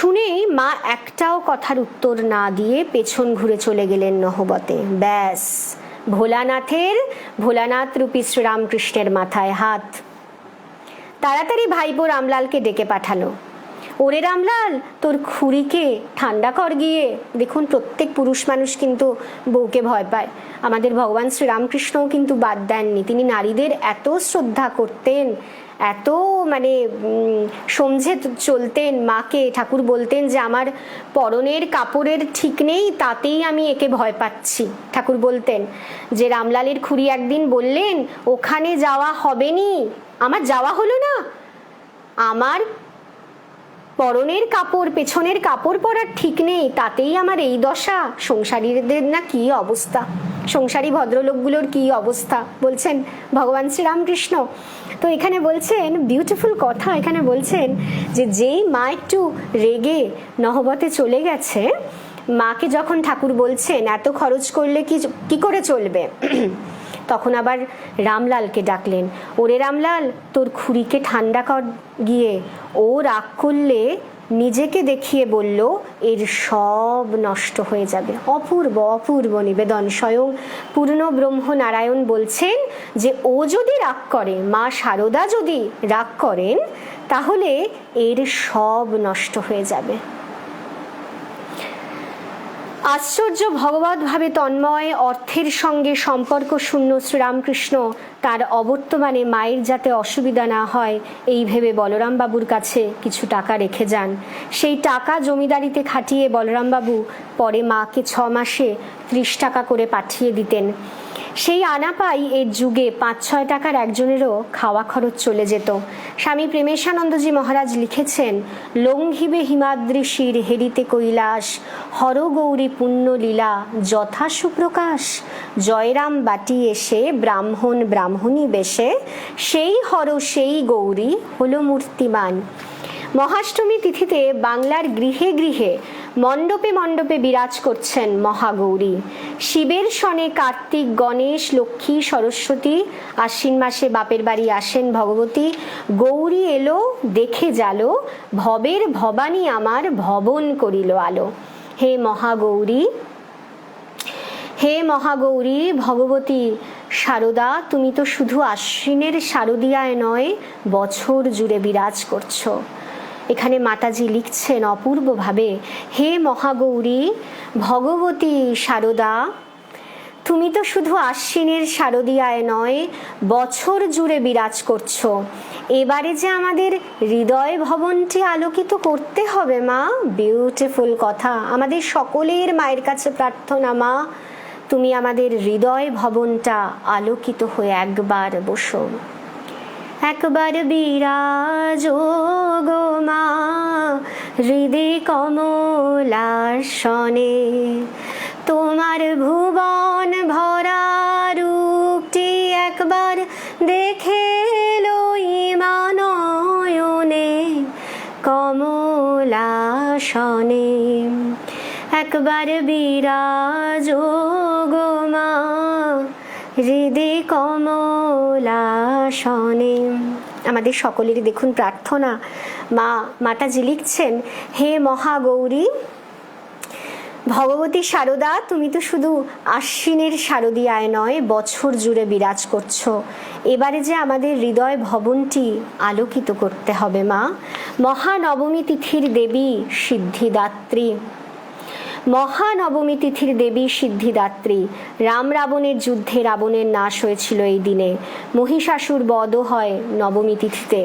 শুনেই মা একটাও কথার উত্তর না দিয়ে পেছন ঘুরে চলে গেলেন নহবতে। ব্যাস, ভোলানাথ রূপী শ্রীরামকৃষ্ণের মাথায় হাত। তাড়াতাড়ি ভাইপো রামলালকে ডেকে পাঠালো। ওরে রামলাল, তোর খুড়িকে ঠান্ডা কর গিয়ে। দেখুন, প্রত্যেক পুরুষ মানুষ কিন্তু বউকে ভয় পায়। আমাদের ভগবান শ্রীরামকৃষ্ণও কিন্তু বাদ দেননি। তিনি নারীদের এত শ্রদ্ধা করতেন, এত সমঝে চলতেন মাকে। ঠাকুর বলতেন যে আমার পরনের কাপড়ের ঠিক নেই, তাতেই আমি একে ভয় পাচ্ছি। ঠাকুর বলতেন যে রামলালের খুড়ি একদিন বললেন ওখানে যাওয়া হবে নি। আমার যাওয়া হলো না, আমার পরনের কাপড় পেছনের কাপড় পরার ঠিক নেই, তাতেই আমার এই দশা। সংসারীদের না কি অবস্থা, সংসারী ভদ্রলোকগুলোর কি অবস্থা বলছেন ভগবান শ্রীরামকৃষ্ণ। তো এখানে বলছেন বিউটিফুল কথা, এখানে বলছেন যে যেই মা একটু রেগে নহবতে চলে গেছে, মাকে যখন ঠাকুর বলছেন এত খরচ করলে কি করে চলবে, তখন আবার রামলালকে ডাকলেন। ওরে রামলাল, তোর খুড়িকে ঠান্ডা কর গিয়ে। ও রাগ করলে নিজেকে দেখিয়ে বলল এর সব নষ্ট হয়ে যাবে। অপূর্ব অপূর্ব নিবেদন। স্বয়ং পূর্ণ ব্রহ্ম নারায়ণ বলছেন যে ও যদি রাগ করে, মা শারদা যদি রাগ করেন, তাহলে এর সব নষ্ট হয়ে যাবে। আশ্চর্য ভগবত ভাবে তন্ময়, অর্থের সঙ্গে সম্পর্ক শূন্য শ্রীরামকৃষ্ণ তার অবর্তমানে মায়ের যাতে অসুবিধা না হয় এই ভেবে বলরাম বাবুর কাছে কিছু টাকা রেখে যান। সেই টাকা জমিদারিতে খাটিয়ে বলরাম বাবু পরে মাকে 6 মাসে 30 টাকা করে পাঠিয়ে দিতেন। সেই আনাপাই এর যুগে 5-6 টাকার একজনেরও খাওয়া খরচ চলে যেত। স্বামী প্রেমেশানন্দজি মহারাজ লিখেছেন, লঙ্ঘিবে হিমাদ্রিশির হেরিতে কৈলাস, হর গৌরী পুণ্য লীলা যথা সুপ্রকাশ। জয়রাম বাটি এসে ব্রাহ্মণী বেশে, সেই হর সেই গৌরী হলো মূর্তিমান। মহাষ্টমী তিথিতে বাংলার গৃহে গৃহে মণ্ডপে মণ্ডপে বিরাজ করছেন মহাগৌরী। শিবের সনে কার্তিক, গণেশ, লক্ষ্মী, সরস্বতী, আশ্বিন মাসে বাপের বাড়ি আসেন ভগবতী। গৌরী এলো দেখে জালো, ভবের ভবানী আমার ভবন করিল আলো। হে মহাগৌরী, হে মহাগৌরী ভগবতী শারদা, তুমি তো শুধু আশ্বিনের শারদিয়ায় নয়, বছর জুড়ে বিরাজ করছো। এখানে মাতাজি লিখছেন অপূর্বভাবে, হে মহাগৌরী ভগবতী শারদা, তুমি তো শুধু আশ্বিনের শারদিয়ায় নয়, বছর জুড়ে বিরাজ করছো। এবারে যে আমাদের হৃদয় ভবনটি আলোকিত করতে হবে মা। বিউটিফুল কথা। আমাদের সকলের মায়ের কাছে প্রার্থনা, মা তুমি আমাদের হৃদয় ভবনটা আলোকিত হয়ে একবার বসো, একবার বিরাজ গো মা হৃদয় কমলাসনে। তোমার ভুবন ভরা রূপটি একবার দেখে লই মানয়নে কমলাসনে। একবার বিরাজ গো মা হৃদয় কমলাসনে। আমাদের সকলেরই দেখুন প্রার্থনা। মাতাজি লিখছেন, হে মহাগৌরী ভগবতী শারদা, তুমি তো শুধু আশ্বিনের শারদিয়ায় নয়, বছর জুড়ে বিরাজ করছো। এবারে যে আমাদের হৃদয় ভবনটি আলোকিত করতে হবে মা। মহানবমী তিথির দেবী সিদ্ধিদাত্রী, মহানবমী তিথির দেবী সিদ্ধিদাত্রী। রাম রাবণের যুদ্ধে রাবণের নাশ হয়েছিল এই দিনে। মহিষাসুর বধ হয় নবমী তিথিতে।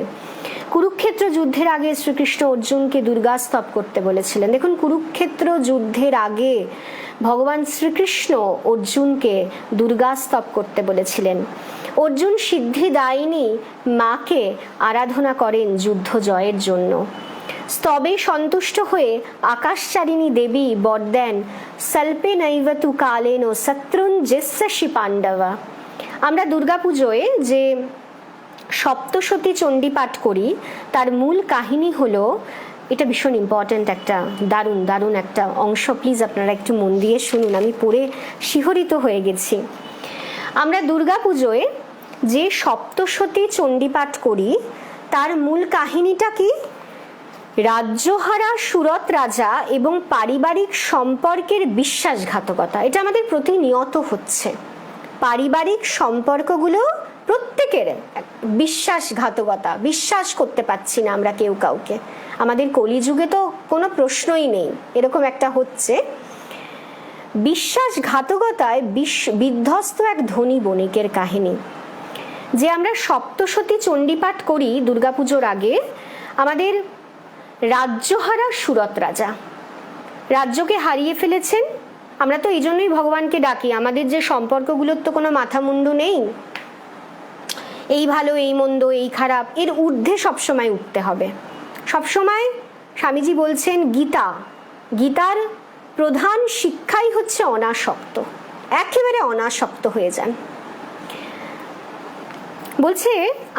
কুরুক্ষেত্র যুদ্ধের আগে শ্রীকৃষ্ণ অর্জুনকে দুর্গা স্তব করতে বলেছিলেন। দেখুন, কুরুক্ষেত্র যুদ্ধের আগে ভগবান শ্রীকৃষ্ণ অর্জুনকে দুর্গা স্তব করতে বলেছিলেন। অর্জুন সিদ্ধিদায়িনী মাকে আরাধনা করেন যুদ্ধ জয়ের জন্য। স্তবে সন্তুষ্ট হয়ে আকাশচারিণী দেবী বর দেন, সল্পে নৈবতু কালেন শত্রুন জেস্যসি পাণ্ডবা। আমরা দুর্গাপুজোয় যে সপ্তশতী চণ্ডী পাঠ করি, তার মূল কাহিনী হলো, এটা ভীষণ ইম্পর্ট্যান্ট একটা দারুণ একটা অংশ। প্লিজ আপনারা একটু মন দিয়ে শুনুন, আমি পড়ে শিহরিত হয়ে গেছি। আমরা দুর্গাপুজোয় যে সপ্তশতী চণ্ডী পাঠ করি, তার মূল কাহিনীটা কি? রাজ্যহারা সুরত রাজা এবং পারিবারিক সম্পর্কের বিশ্বাসঘাতকতা, এটা আমাদের প্রতিনিয়ত হচ্ছে। পারিবারিক সম্পর্কগুলো প্রত্যেকের বিশ্বাসঘাতকতা, বিশ্বাস করতে পারছি না আমরা কেউ কাউকে। আমাদের কলিযুগে তো কোনো প্রশ্নই নেই, এরকম একটা হচ্ছে। বিশ্বাসঘাতকতায় বিধ্বস্ত এক ধনী বণিকের কাহিনী। যে আমরা সপ্তশতী চণ্ডীপাঠ করি দুর্গাপুজোর আগে, আমাদের রাজ্যহারা সুরত রাজা রাজ্যকে হারিয়ে ফেলেছেন। আমরা তো এই জন্যই ভগবানকে ডাকি, আমাদের যে সম্পর্কগুলোর তো কোনো মাথা মুন্ডু নেই, এই ভালো এই মন্দ এই খারাপ, এর ঊর্ধ্বে সবসময় উঠতে হবে। সবসময় স্বামীজি বলছেন গীতার প্রধান শিক্ষাই হচ্ছে অনাসক্ত, একেবারে অনাসক্ত হয়ে যান। বলছে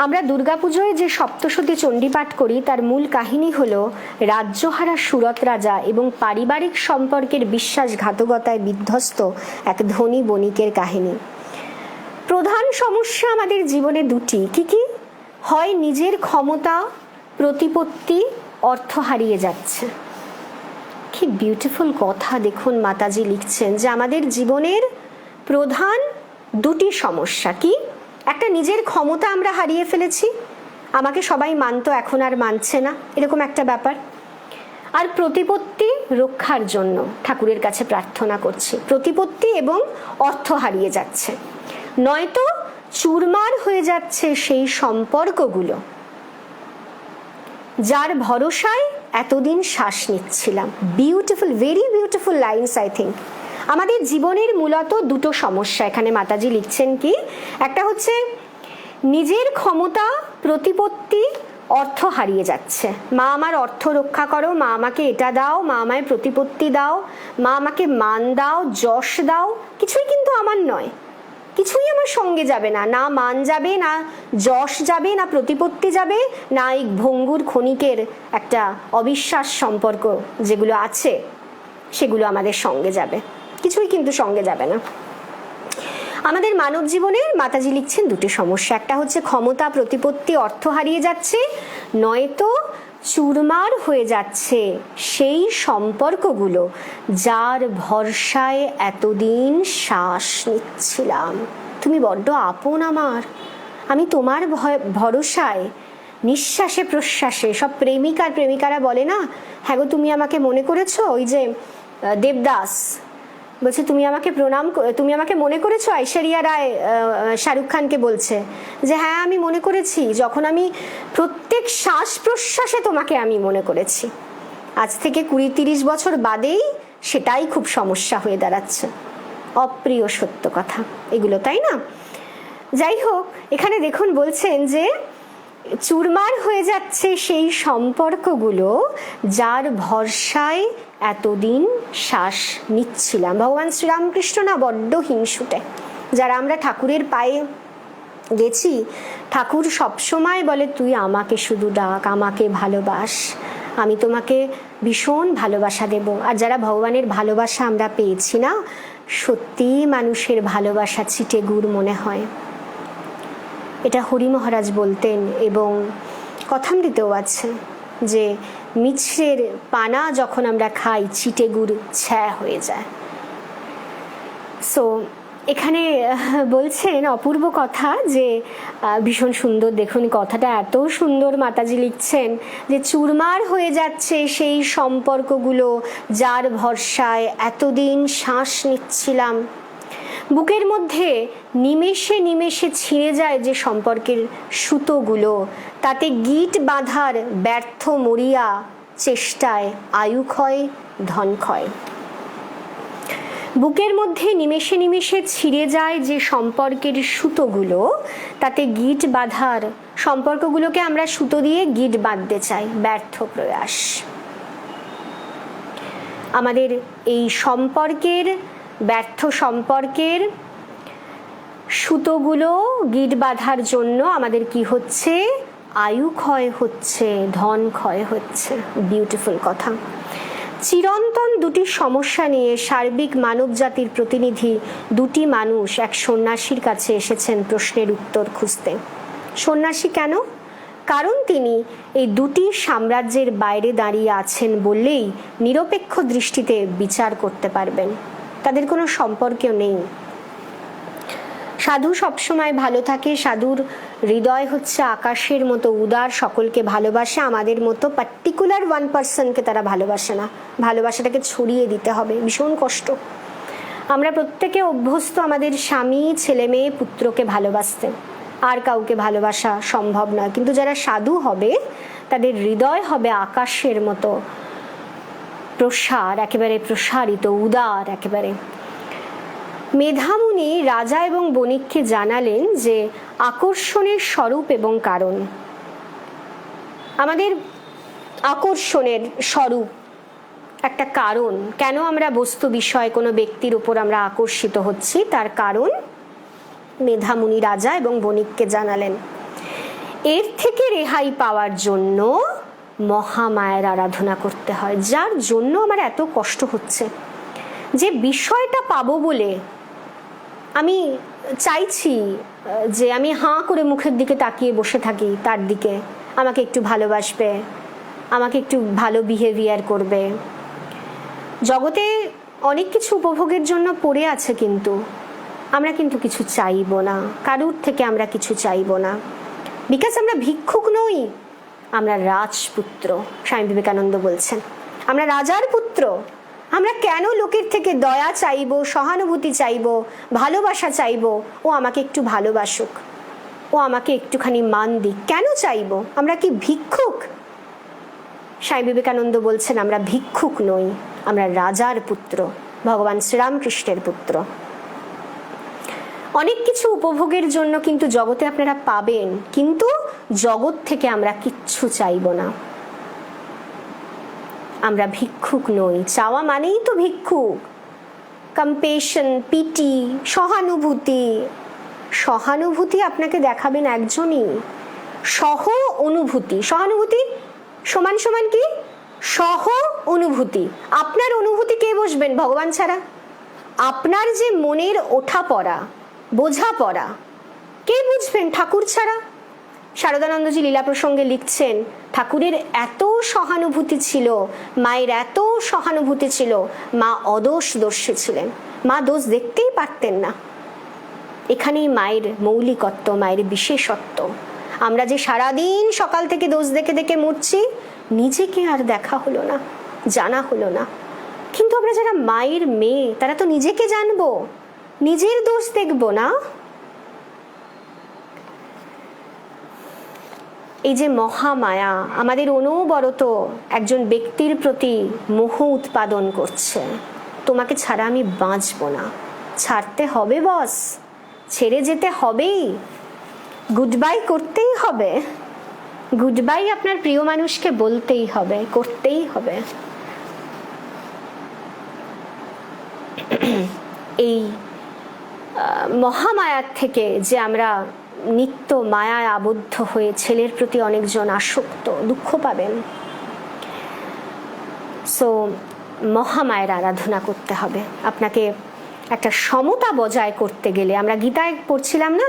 আমরা দুর্গাপুজোয় যে সপ্তশতী চণ্ডীপাঠ করি তার মূল কাহিনী হলো রাজ্যহারা সুরত রাজা এবং পারিবারিক সম্পর্কের বিশ্বাসঘাতকতায় বিধ্বস্ত এক ধনী বণিকের কাহিনী। প্রধান সমস্যা আমাদের জীবনে দুটি, কি হয় নিজের ক্ষমতা, প্রতিপত্তি, অর্থ হারিয়ে যাচ্ছে। কি বিউটিফুল কথা দেখুন, মাতাজি লিখছেন যে আমাদের জীবনের প্রধান দুটি সমস্যা। কি? একটা নিজের ক্ষমতা আমরা হারিয়ে ফেলেছি, আমাকে সবাই মানতো এখন আর মানছে না, এরকম একটা ব্যাপার। আর প্রতিপত্তি রক্ষার জন্য ঠাকুরের কাছে প্রার্থনা করছি, প্রতিপত্তি এবং অর্থ হারিয়ে যাচ্ছে, নয়তো চুরমার হয়ে যাচ্ছে সেই সম্পর্কগুলো যার ভরসায় এতদিন শ্বাস নিচ্ছিলাম। Beautiful, very beautiful lines I think. আমাদের জীবনের মূলত দুটো সমস্যা এখানে মাতাজি লিখছেন। কি? একটা হচ্ছে নিজের ক্ষমতা, প্রতিপত্তি, অর্থ হারিয়ে যাচ্ছে। মা আমার অর্থ রক্ষা করো, মা আমাকে এটা দাও, মা আমায় প্রতিপত্তি দাও, মা আমাকে মান দাও, যশ দাও, কিছুই কিন্তু আমার নয়, কিছুই আমার সঙ্গে যাবে না, না মান যাবে, না যশ যাবে, না প্রতিপত্তি যাবে, না এই ভঙ্গুর ক্ষণিকের একটা অবিশ্বাস সম্পর্ক যেগুলো আছে সেগুলো আমাদের সঙ্গে যাবে, কিছুই কিন্তু সঙ্গে যাবে না। আমাদের মানব জীবনের মাতাজি লিখছেন দুটি সমস্যা, একটা হচ্ছে ক্ষমতা, প্রতিপত্তি, অর্থ হারিয়ে যাচ্ছে, নয়তো চুরমার হয়ে যাচ্ছে সেই সম্পর্কগুলো যার ভরসায় এতদিন শ্বাস নিচ্ছিলাম। তুমি বড্ড আপন আমার, আমি তোমার ভরসায় নিঃশ্বাসে প্রশ্বাসে। সব প্রেমিকারা বলে না, হ্যাঁ গো তুমি আমাকে মনে করেছো, ওই যে দেবদাস বলছে তুমি আমাকে মনে করেছো, ঐশ্বরিয়া রায় শাহরুখ খানকে বলছে যে হ্যাঁ আমি মনে করেছি, যখন আমি প্রত্যেক শ্বাস প্রশ্বাসে তোমাকে আমি মনে করেছি। আজ থেকে 20-30 বছর বাদেই সেটাই খুব সমস্যা হয়ে দাঁড়াচ্ছে। অপ্রিয় সত্য কথা এগুলো, তাই না? যাই হোক, এখানে দেখুন বলছেন যে চুরমার হয়ে যাচ্ছে সেই সম্পর্কগুলো যার ভরসায় এতদিন শ্বাস নিচ্ছিলাম। ভগবান শ্রীরামকৃষ্ণ না বড্ড হিংসুটে। যারা আমরা ঠাকুরের পায়ে গেছি, ঠাকুর সবসময় বলে তুই আমাকে শুধু ডাক, আমাকে ভালোবাস, আমি তোমাকে ভীষণ ভালোবাসা দেব। আর যারা ভগবানের ভালোবাসা আমরা পেয়েছি না, সত্যি মানুষের ভালোবাসা ছিটে গুড় মনে হয়। এটা হরি মহারাজ বলতেন, এবং কথামৃতেও আছে যে মিছরের পানা যখন আমরা খাই চিটে গুড় ছ্যা হয়ে যায়। সো এখানে বলছেন অপূর্ব কথা, যে ভীষণ সুন্দর, দেখুন কথাটা এত সুন্দর মাতাজি লিখছেন যে চুরমার হয়ে যাচ্ছে সেই সম্পর্কগুলো যার ভরসায় এতদিন শ্বাস নিচ্ছিলাম। বুকের মধ্যে নিমেষে নিমেষে ছিঁড়ে যায় যে সম্পর্কের সুতোগুলো, তাতে গিট বাঁধার ব্যর্থ মরিয়া চেষ্টায় আয়ু ক্ষয়, ধন ক্ষয়। বুকের মধ্যে নিমেষে নিমেষে ছিঁড়ে যায় যে সম্পর্কের সুতোগুলো, তাতে গিট বাঁধার, সম্পর্কগুলোকে আমরা সুতো দিয়ে গিট বাঁধতে চাই, ব্যর্থ প্রয়াস। আমাদের এই ব্যর্থ সম্পর্কের সুতোগুলো গিট বাঁধার জন্য আমাদের কি হচ্ছে? আয়ু ক্ষয় হচ্ছে, ধন ক্ষয় হচ্ছে। বিউটিফুল কথা। চিরন্তন দুটি সমস্যা নিয়ে সার্বিক মানব জাতির প্রতিনিধি দুটি মানুষ এক সন্ন্যাসীর কাছে এসেছেন প্রশ্নের উত্তর খুঁজতে। সন্ন্যাসী কেন? কারণ তিনি এই দুটি সাম্রাজ্যের বাইরে দাঁড়িয়ে আছেন বললেই নিরপেক্ষ দৃষ্টিতে বিচার করতে পারবেন, তাদের কোনো সম্পর্কেও নেই। সাধু সবসময় ভালো থাকে, সাধুর হৃদয় হচ্ছে আকাশের মতো উদার, সকলকে ভালোবাসে, আমাদের মতো পার্টিকুলার 1%কে তারা ভালোবাসে না, ভালোবাসাটাকে ছড়িয়ে দিতে হবে, ভীষণ কষ্ট। আমরা প্রত্যেকে অভ্যস্ত আমাদের স্বামী, ছেলে মেয়ে, পুত্রকে ভালোবাসতে, আর কাউকে ভালোবাসা সম্ভব নয়। কিন্তু যারা সাধু হবে তাদের হৃদয় হবে আকাশের মতো প্রসার, একেবারে প্রসারিত, উদার একেবারে। মেধামুনি রাজা এবং বণিককে জানালেন যে আকর্ষণের স্বরূপ এবং কারণ। আমাদের আকর্ষণের স্বরূপ একটা কারণ, কেন আমরা বস্তু বিষয় কোনো ব্যক্তির উপর আমরা আকর্ষিত হচ্ছি, তার কারণ মেধামুনি রাজা এবং বণিককে জানালেন। এর থেকে রেহাই পাওয়ার জন্য মহামায়ার আরাধনা করতে হয়, যার জন্য আমার এত কষ্ট হচ্ছে। যে বিষয়টা পাবো বলে আমি চাইছি যে আমি হাঁ করে মুখের দিকে তাকিয়ে বসে থাকি, তার দিকে আমাকে একটু ভালোবাসবে, আমাকে একটু ভালো বিহেভিয়ার করবে। জগতে অনেক কিছু উপভোগের জন্য পড়ে আছে, কিন্তু আমরা কিন্তু কিছু চাইবো না, কারুর থেকে আমরা কিছু চাইবো না, বিকজ আমরা ভিক্ষুক নই, আমরা রাজপুত্র। স্বামী বিবেকানন্দ বলছেন আমরা রাজার পুত্র। আমরা কেন লোকের থেকে দয়া চাইবো, সহানুভূতি চাইবো, ভালোবাসা চাইবো, ও আমাকে একটু ভালোবাসুক, ও আমাকে একটুখানি মান দিক, কেন চাইবো? আমরা কি ভিক্ষুক? স্বামী বিবেকানন্দ বলছেন আমরা ভিক্ষুক নই, আমরা রাজার পুত্র, ভগবান শ্রীরামকৃষ্ণের পুত্র। অনেক কিছু উপভোগের জন্য কিন্তু জগতে আপনারা পাবেন, কিন্তু জগৎ থেকে আমরা কিচ্ছু চাইবো না। আমরা ভিক্ষুক নই, চাওয়া মানেই তো ভিক্ষুক। কম্পেশন, পিটি, সহানুভূতি, সহানুভূতি আপনাকে দেখাবেন একজনই, সহ অনুভূতি। সহানুভূতি সমান সমান কি? সহ অনুভূতি। আপনার অনুভূতি কে বসবেন ভগবান ছাড়া? আপনার যে মনের ওঠা পড়া, বোঝা পড়া, কে বুঝবেন ঠাকুর ছাড়া? শারদানন্দজি লীলা প্রসঙ্গে লিখছেন ঠাকুরের এত সহানুভূতি ছিল, মায়ের এত সহানুভূতি ছিল, মা অদোষদর্শী ছিলেন, মা দোষ দেখতেই পারতেন না। এখানেই মায়ের মৌলিকত্ব, মায়ের বিশেষত্ব। আমরা যে সারাদিন সকাল থেকে দোষ দেখে দেখে মরছি, নিজেকে আর দেখা হলো না, জানা হলো না। কিন্তু আমরা যারা মায়ের মেয়ে, তারা তো নিজেকে জানবো, নিজের দোষ দেখবো না। এই যে মহামায়া আমাদের অনবরত একজন ব্যক্তির প্রতি মোহ উৎপাদন করছে, তোমাকে ছাড়া আমি বাঁচবো না, ছাড়তে হবে বস, ছেড়ে যেতে হবেই, গুড বাই করতেই হবে, গুড বাই আপনার প্রিয় মানুষকে বলতেই হবে, করতেই হবে। এই মহামায়ার থেকে যে আমরা নিত্য মায়ায় আবদ্ধ হয়ে ছেলের প্রতি অনেকজন আসক্ত, দুঃখ পাবেন। সো মহামায়ের আরাধনা করতে হবে আপনাকে। একটা সমতা বজায় করতে গেলে, আমরা গীতায় পড়ছিলাম না,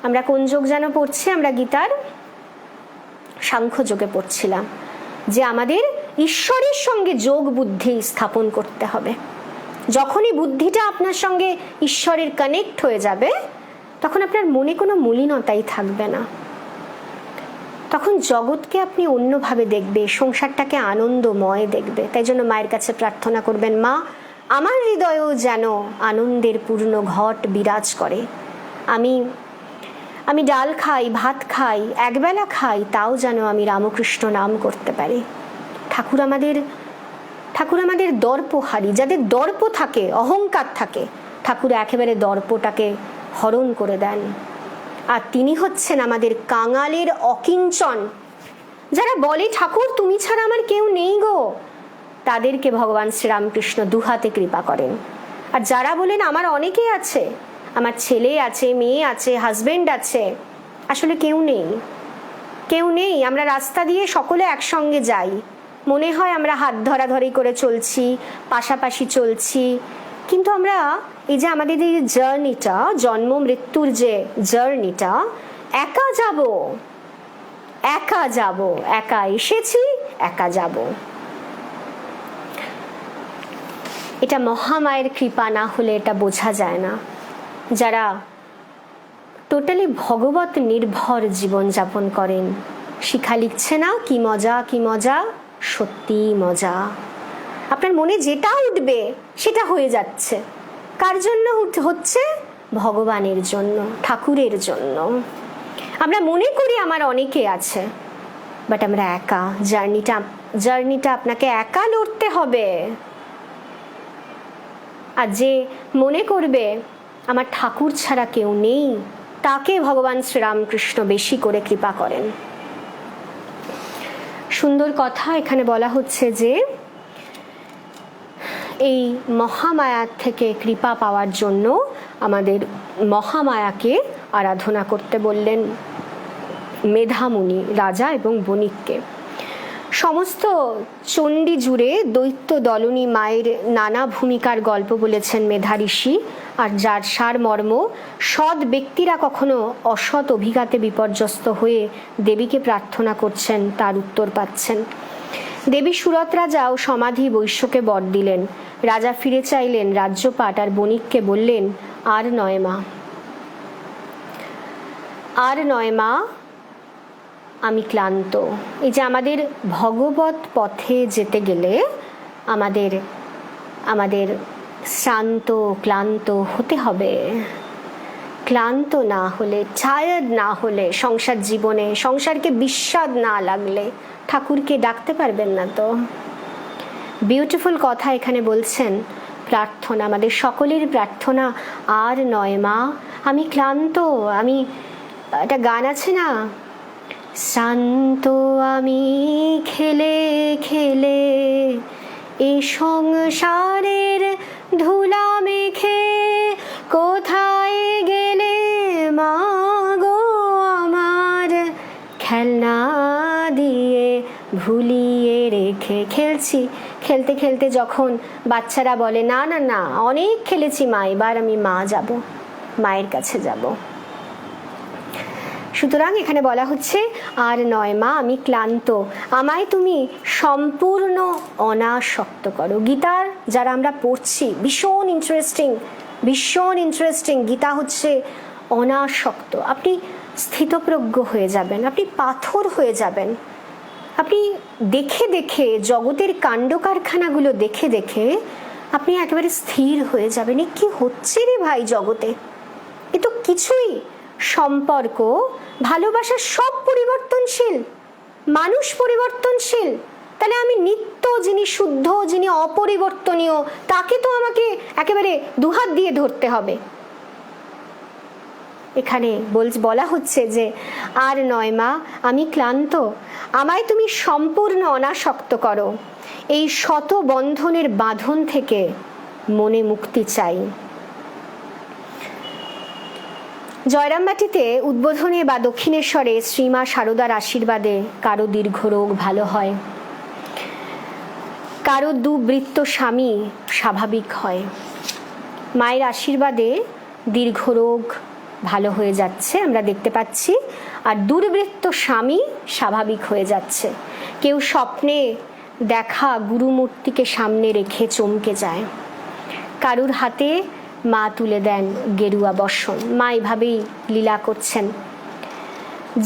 আমরা কোন যোগ যেন পড়ছি, আমরা গীতার সাংখ্য যোগে পড়ছিলাম যে আমাদের ঈশ্বরের সঙ্গে যোগ বুদ্ধি স্থাপন করতে হবে। যখনই বুদ্ধিটা আপনার সঙ্গে ঈশ্বরের কানেক্ট হয়ে যাবে, তখন আপনার মনে কোনো মলিনতাই থাকবে না। তখন জগৎকে আপনি অন্যভাবে দেখবে, সংসারটাকে আনন্দময় দেখবে। তাই জন্য মায়ের কাছে প্রার্থনা করবেন, মা আমার হৃদয়েও যেন আনন্দের পূর্ণ ঘট বিরাজ করে। আমি ডাল খাই, ভাত খাই, একবেলা খাই, তাও যেন আমি রামকৃষ্ণ নাম করতে পারি। ঠাকুর আমাদের দর্পহারী। যাদের দর্প থাকে, অহংকার থাকে, ঠাকুর একেবারে দর্পটাকে হরণ করে দেন। আর তিনি হচ্ছেন আমাদের কাঙালের অকিঞ্চন। যারা বলে ঠাকুর তুমি ছাড়া আমার কেউ নেই গো, তাদেরকে ভগবান শ্রীরামকৃষ্ণ দুহাতে কৃপা করেন। আর যারা বলেন আমার অনেকে আছে, আমার ছেলে আছে, মেয়ে আছে, হাজবেন্ড আছে, আসলে কেউ নেই, কেউ নেই। আমরা রাস্তা দিয়ে সকলে একসঙ্গে যাই, মনে হয় আমরা হাত ধরাধরি করে চলছি, পাশাপাশি চলছি, কিন্তু আমরা এই যে আমাদের এই জার্নিটা, জন্ম মৃত্যুর যে জার্নিটা, একা যাব, একা যাব, একা এসেছি, একা যাব। এটা মহামায়ের কৃপা না হলে এটা বোঝা যায় না। যারা টোটালি ভগবত নির্ভর জীবনযাপন করেন, শিখা লিখছে না, কি মজা কি মজা, সত্যি মজা। আপনার মনে যেটা উঠবে সেটা হয়ে যাচ্ছে। কার জন্য হচ্ছে? ভগবানের জন্য, ঠাকুরের জন্য। আমরা মনে করি আমার অনেকে আছে, বাট আমরা একা। জার্নিটা আপনাকে একা লড়তে হবে। আর যে মনে করবে আমার ঠাকুর ছাড়া কেউ নেই, তাকে ভগবান শ্রীরামকৃষ্ণ বেশি করে কৃপা করেন। সুন্দর কথা এখানে বলা হচ্ছে যে এই মহামায়ার থেকে কৃপা পাওয়ার জন্য আমাদের মহামায়াকে আরাধনা করতে বললেন মেধামুনি, রাজা এবং বণিককে। সমস্ত চণ্ডী জুড়ে দৈত্য দলনী মায়ের নানা ভূমিকার গল্প বলেছেন মেধা ঋষি। আর যার সারমর্ম, সৎ ব্যক্তিরা কখনো অসৎ অভিঘাতে বিপর্যস্ত হয়ে দেবীকে প্রার্থনা করছেন, তার উত্তর পাচ্ছেন। দেবী সুরত রাজাও সমাধি বৈশ্যকে বর দিলেন। রাজা ফিরে চাইলেন রাজ্যপাট, আর বণিককে বললেন, আর নয় মা, আর নয় মা, আমি ক্লান্ত। এই যে আমাদের ভগবত পথে যেতে গেলে আমাদের শ্রান্ত ক্লান্ত হতে হবে। ক্লান্ত না হলে, টায়ার্ড না হলে, সংসার জীবনে সংসারকে বিস্বাদ না লাগলে ঠাকুরকে ডাকতে পারবেন না। তো বিউটিফুল কথা এখানে বলছেন। প্রার্থনা, আমাদের সকলের প্রার্থনা, আর নয় মা, আমি ক্লান্ত। আমি, একটা গান আছে না, শ্রান্ত আমি খেলে খেলে এ সংসারের ধুলা মেখে, কোথায় গেলে মা গো আমার, খেলনা দিয়ে ভুলিয়ে রেখে। খেলতে খেলতে যখন বাচ্চারা বলে না না না অনেক খেলেছি মা, এবার আমি মা যাব, মায়ের কাছে যাব। সুতরাং এখানে বলা হচ্ছে, আর নয় মা, আমি ক্লান্ত, আমায় তুমি সম্পূর্ণ অনাসক্ত করো। গীতার যারা আমরা পড়ছি, ভীষণ ইন্টারেস্টিং। গীতা হচ্ছে অনাসক্ত। আপনি স্থিতপ্রজ্ঞ হয়ে যাবেন, আপনি পাথর হয়ে যাবেন। আপনি দেখে দেখে, জগতের কাণ্ড কারখানাগুলো দেখে দেখে আপনি একেবারে স্থির হয়ে যাবেন। এ কি হচ্ছে রে ভাই জগতে? এ তো কিছুই, সম্পর্ক, ভালোবাসা সব পরিবর্তনশীল, মানুষ পরিবর্তনশীল। তাহলে আমি নিত্য, যিনি শুদ্ধ, যিনি অপরিবর্তনীয়, তাকে তো আমাকে একেবারে দুহাত দিয়ে ধরতে হবে। এখানে বলা হচ্ছে যে আর নয় মা, আমি ক্লান্ত, আমায় তুমি সম্পূর্ণ অনাসক্ত করো। এই শত বন্ধনের বাঁধন থেকে মনে মুক্তি চাই। জয়রামবাটিতে উদ্বোধনে বা দক্ষিণেশ্বরে শ্রীমা শারদার আশীর্বাদে কারো দীর্ঘ রোগ ভালো হয়, কারো দুবৃত্ত স্বামী স্বাভাবিক হয়। মায়ের আশীর্বাদে দীর্ঘ রোগ ভালো হয়ে যাচ্ছে আমরা দেখতে পাচ্ছি, আর দুর্বৃত্ত স্বামী স্বাভাবিক হয়ে যাচ্ছে। কেউ স্বপ্নে দেখা গুরুমূর্তিকে সামনে রেখে চমকে যায়, কারুর হাতে মা তুলে দেন গেরুয়া বসন। মা এভাবেই লীলা করছেন।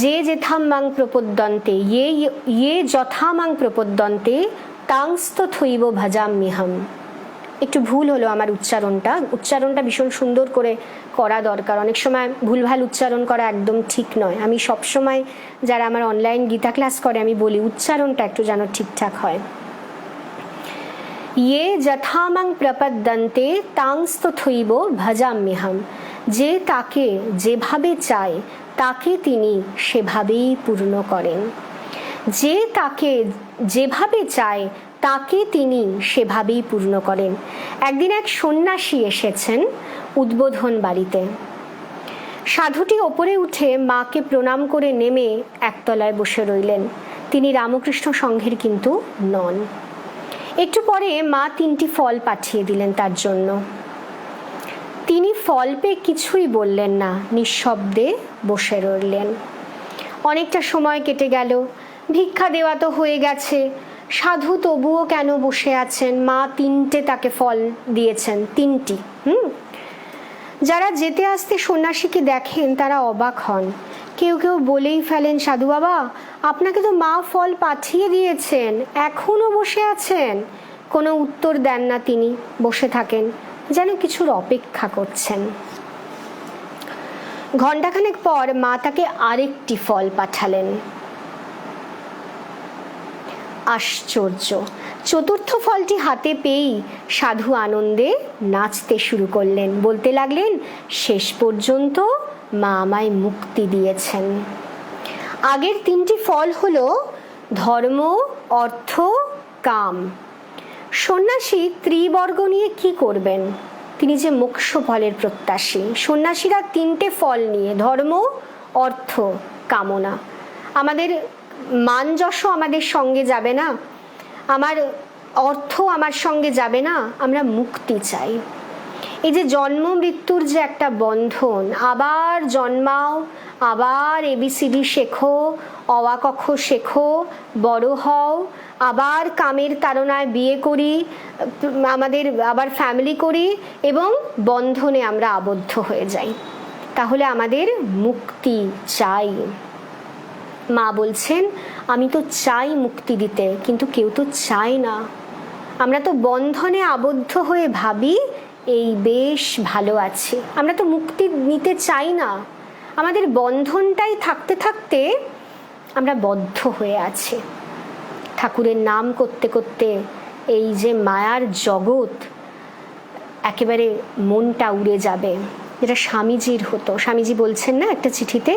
যে যেথামাং প্রপদ্যন্তে, ইয়ে যথামাং প্রপদ্যন্তে তাংস্তথৈব ভজাম্যহম। একটু ভুল হলো আমার উচ্চারণটা ভীষণ সুন্দর করে করা দরকার। অনেক সময় ভুলভাল উচ্চারণ করা একদম ঠিক নয়। আমি সবসময় যারা আমার অনলাইন গীতা ক্লাস করে আমি বলি উচ্চারণটা একটু যেন ঠিকঠাক হয়। ইয়ে যথামাং প্রপদ্যন্তে তাংস্তথৈব ভজাম্যহম। যে তাকে যেভাবে চায় তাকে তিনি সেভাবেই পূর্ণ করেন। যে তাকে যেভাবে চায় তাকে তিনি সেভাবেই পূর্ণ করেন। একদিন এক সন্ন্যাসী এসেছেন উদ্বোধন বাড়িতে। সাধুটি ওপরে উঠে মাকে প্রণাম করে নেমে একতলায় বসে রইলেন। তিনি রামকৃষ্ণ সংঘের কিন্তু নন। একটু পরে মা 3টি ফল পাঠিয়ে দিলেন তার জন্য। তিনি ফল পেয়ে কিছুই বললেন না, নিঃশব্দে বসে রইলেন। অনেকটা সময় কেটে গেল, ভিক্ষা দেওয়া তো হয়ে গেছে, সাধু তবুও কেন বসে আছেন? মা 3টে তাকে ফল দিয়েছেন, 3টি। যারা যেতে আসতে সন্ন্যাসীকে দেখেন তারা অবাক হন, কেউ কেউ বলেই ফেলেন, সাধু বাবা আপনাকে তো মা ফল পাঠিয়ে দিয়েছেন, এখনো বসে আছেন? কোনো উত্তর দেন না তিনি, বসে থাকেন যেন কিছুর অপেক্ষা করছেন। ঘণ্টাখানেক পর মা তাকে আরেকটি ফল পাঠালেন। আশ্চর্য, 4র্থ ফলটি হাতে পেয়েই সাধু আনন্দে নাচতে শুরু করলেন, বলতে লাগলেন, শেষ পর্যন্ত মা আমায় মুক্তি দিয়েছেন। আগের 3টি ফল হলো ধর্ম, অর্থ, কাম। সন্ন্যাসী ত্রিবর্গ নিয়ে কি করবেন? তিনি যে মোক্ষ ফলের প্রত্যাশী। সন্ন্যাসীরা 3টে ফল নিয়ে, ধর্ম, অর্থ, কামনা। আমাদের মান যশও আমাদের সঙ্গে যাবে না, আমার অর্থ আমার সঙ্গে যাবে না, আমরা মুক্তি চাই। এই যে জন্ম মৃত্যুর যে একটা বন্ধন, আবার জন্মাও, আবার ABCD শেখো, অ আ ক খ শেখো, বড় হও, আবার কামের তাড়নায় বিয়ে করি, আমাদের আবার ফ্যামিলি করি এবং বন্ধনে আমরা আবদ্ধ হয়ে যাই। তাহলে আমাদের মুক্তি চাই। মা বলছেন, আমি তো চাই মুক্তি দিতে, কিন্তু কেউ তো চায় না। আমরা তো বন্ধনে আবদ্ধ হয়ে ভাবি এই বেশ ভালো আছি, আমরা তো মুক্তি নিতে চাই না। আমাদের বন্ধনটাই থাকতে থাকতে আমরা বদ্ধ হয়ে আছি। ঠাকুরের নাম করতে করতে এই যে মায়ার জগৎ, একেবারে মনটা উড়ে যাবে, যেটা স্বামীজির হতো। স্বামীজি বলছেন না একটা চিঠিতে,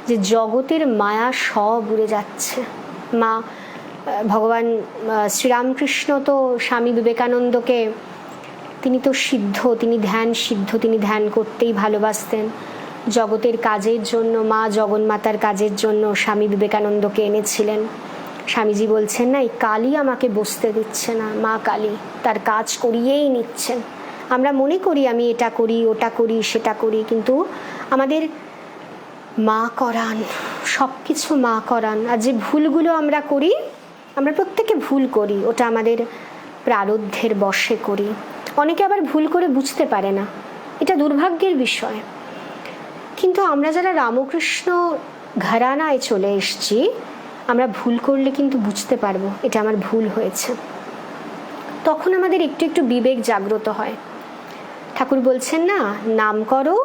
যে জগতের মায়া সব উড়ে যাচ্ছে। মা ভগবান শ্রীরামকৃষ্ণ তো স্বামী বিবেকানন্দকে, তিনি তো সিদ্ধ, তিনি ধ্যান সিদ্ধ, তিনি ধ্যান করতেই ভালোবাসতেন। জগতের কাজের জন্য, মা জগন্মাতার কাজের জন্য স্বামী বিবেকানন্দকে এনেছিলেন। স্বামীজি বলছেন না, এই কালী আমাকে বসতে দিচ্ছে না, মা কালী তার কাজ করিয়েই নিচ্ছেন। আমরা মনে করি আমি এটা করি, ওটা করি, সেটা করি, কিন্তু আমাদের মা করান, সব কিছু মা করান। আর যে ভুলগুলো আমরা করি, আমরা প্রত্যেকে ভুল করি, ওটা আমাদের প্রারব্ধের বশে করি। অনেকে আবার ভুল করে বুঝতে পারে না, এটা দুর্ভাগ্যের বিষয়। কিন্তু আমরা যারা রামকৃষ্ণ ঘরানায় চলে এসেছি, আমরা ভুল করলে কিন্তু বুঝতে পারবো এটা আমার ভুল হয়েছে। তখন আমাদের একটু একটু বিবেক জাগ্রত হয়। ঠাকুর বলছেন না, নাম করো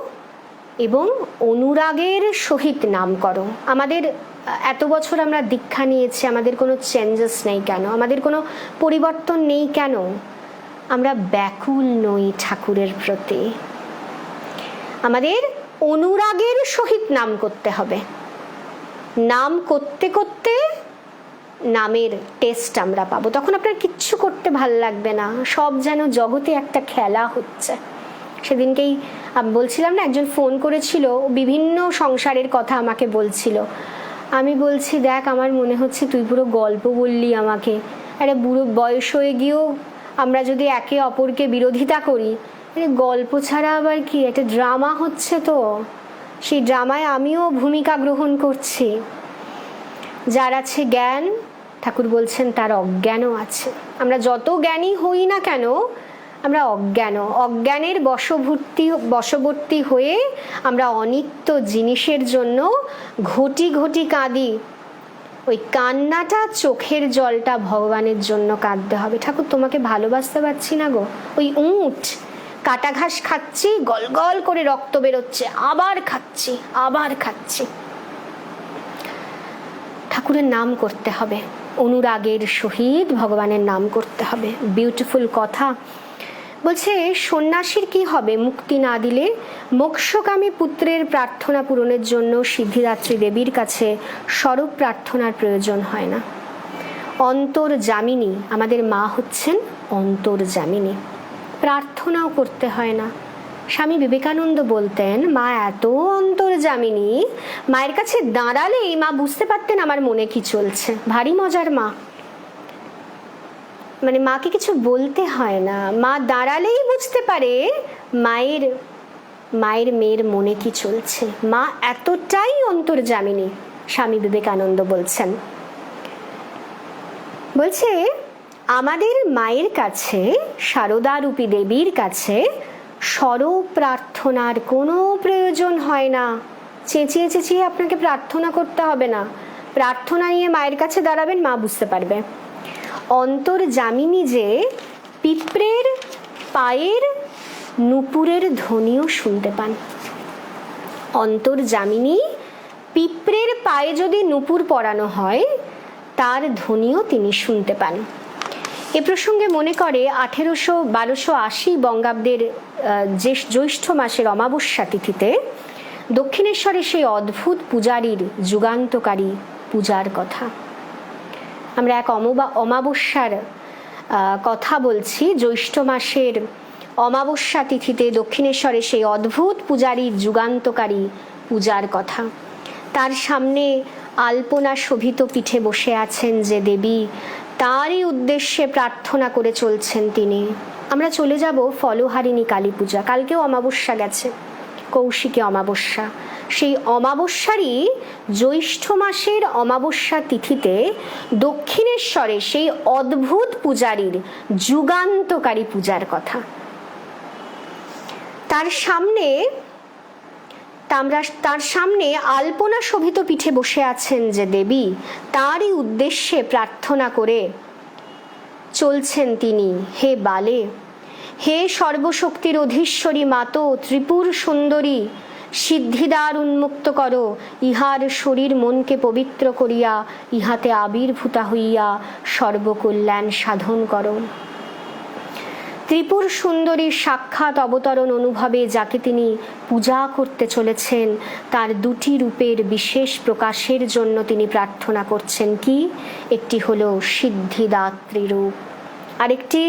এবং অনুরাগের সহিত নাম করো। আমাদের এত বছর আমরা দীক্ষা নিয়েছি, আমাদের কোনো চেঞ্জেস নেই কেন? আমাদের কোনো পরিবর্তন নেই কেন? আমরা ব্যাকুল নই ঠাকুরের প্রতি। আমাদের অনুরাগের সহিত নাম করতে হবে। নাম করতে করতে নামের টেস্ট আমরা পাবো। তখন আপনার কিচ্ছু করতে ভাল লাগবে না, সব যেন জগতে একটা খেলা হচ্ছে। সেদিনকেই বলছিলাম না, একজন ফোন করেছিল, বিভিন্ন সংসারের কথা আমাকে বলছিল। আমি বলছি, দেখ আমার মনে হচ্ছে তুই পুরো গল্প বললি আমাকে। আরে বুড়ো বয়স হয়ে গিয়েও আমরা যদি একে অপরকে বিরোধিতা করি, গল্প ছাড়া আবার কি, একটা ড্রামা হচ্ছে। তো সেই ড্রামায় আমিও ভূমিকা গ্রহণ করছি। যার আছে জ্ঞান, ঠাকুর বলছেন তার অজ্ঞানও আছে। আমরা যত জ্ঞানী হই না কেন, আমরা অজ্ঞানের বশবর্তী হয়ে আমরা অনিত্য জিনিসের জন্য ঘটি ঘটি কাঁদি। ওই কান্নাটা, চোখের জলটা ভগবানের জন্য কাঁদতে হবে। ঠাকুর তোমাকে ভালোবাসতে পারছি না গো। ওই উট কাটা ঘাস খাচ্ছি, গল গল করে রক্ত বেরোচ্ছে, আবার খাচ্ছি, আবার খাচ্ছি। ঠাকুরের নাম করতে হবে, অনুরাগের সহিত ভগবানের নাম করতে হবে। বিউটিফুল কথা বলছে, সন্ন্যাসীর কি হবে মুক্তি না দিলে? মোক্ষকামী পুত্রের প্রার্থনা পূরণের জন্য সিদ্ধিদাত্রী দেবীর কাছে স্বরূপ প্রার্থনার প্রয়োজন হয় না। অন্তর্যামিনী, আমাদের মা হচ্ছেন অন্তর্যামিনী, প্রার্থনাও করতে হয় না। স্বামী বিবেকানন্দ বলতেন, মা এত অন্তর্যামিনী, মায়ের কাছে দাঁড়ালেই মা বুঝতে পারতেন আমার মনে কি চলছে। ভারী মজার মা, মানে মাকে কিছু বলতে হয় না, মা দাঁড়ালেই বুঝতে পারে মায়ের মেয়ের মনে কি চলছে। মা এতটাই অন্তর্যামিনী, স্বামী বিবেকানন্দ বলছেন। বলছে আমাদের মায়ের কাছে, শারদারূপী দেবীর কাছে সরব প্রার্থনার কোনো প্রয়োজন হয় না। চেঁচিয়ে চেঁচিয়ে আপনাকে প্রার্থনা করতে হবে না। প্রার্থনা নিয়ে মায়ের কাছে দাঁড়াবেন, মা বুঝতে পারবে। অন্তর্যামিনী যে পিঁপড়ের পায়ের নূপুরের ধ্বনিও শুনতে পান। অন্তর্যামিনী পিঁপড়ের পায়ে যদি নূপুর পরানো হয় তার ধ্বনিও তিনি শুনতে পান। এ প্রসঙ্গে মনে করে 1280 বঙ্গাব্দের জ্যৈষ্ঠ মাসের অমাবস্যা তিথিতে দক্ষিণেশ্বরে সেই অদ্ভুত পূজারীর যুগান্তকারী পূজার কথা। আমরা এক অমাবস্যার কথা বলছি, জ্যৈষ্ঠ মাসের অমাবস্যা তিথিতে দক্ষিণেশ্বরে সেই অদ্ভুত পূজারীর যুগান্তকারী পূজার কথা। তার সামনে আলপনা শোভিত পিঠে বসে আছেন যে দেবী, তারই উদ্দেশ্যে প্রার্থনা করে চলছেন তিনি। আমরা চলে যাব ফলহারিণী কালী পূজা। কালকেও অমাবস্যা গেছে, কৌশিকী অমাবস্যা। সেই অমাবস্যারই জ্যৈষ্ঠ মাসের অমাবস্যা তিথিতে দক্ষিণেশ্বরে সেই অদ্ভুত পূজারীর যুগান্তকারী পূজার কথা। তার সামনে আলপনা শোভিত পিঠে বসে আছেন যে দেবী, তারই উদ্দেশ্যে প্রার্থনা করে চলছেন তিনি। হে বালে, হে সর্বশক্তির অধীশ্বরী মাতো, ত্রিপুর সুন্দরী, সিদ্ধিদ্বার উন্মুক্ত করো, ইহার শরীর মনকে পবিত্র করিয়া ইহাতে আবির্ভূতা হইয়া সর্বকল্যাণ সাধন করো। ত্রিপুর সুন্দরীর সাক্ষাৎ অবতরণ অনুভবে যাকে তিনি পূজা করতে চলেছেন, তার দুটি রূপের বিশেষ প্রকাশের জন্য তিনি প্রার্থনা করছেন। কি? একটি হলো সিদ্ধিদাত্রী রূপ, আরেকটি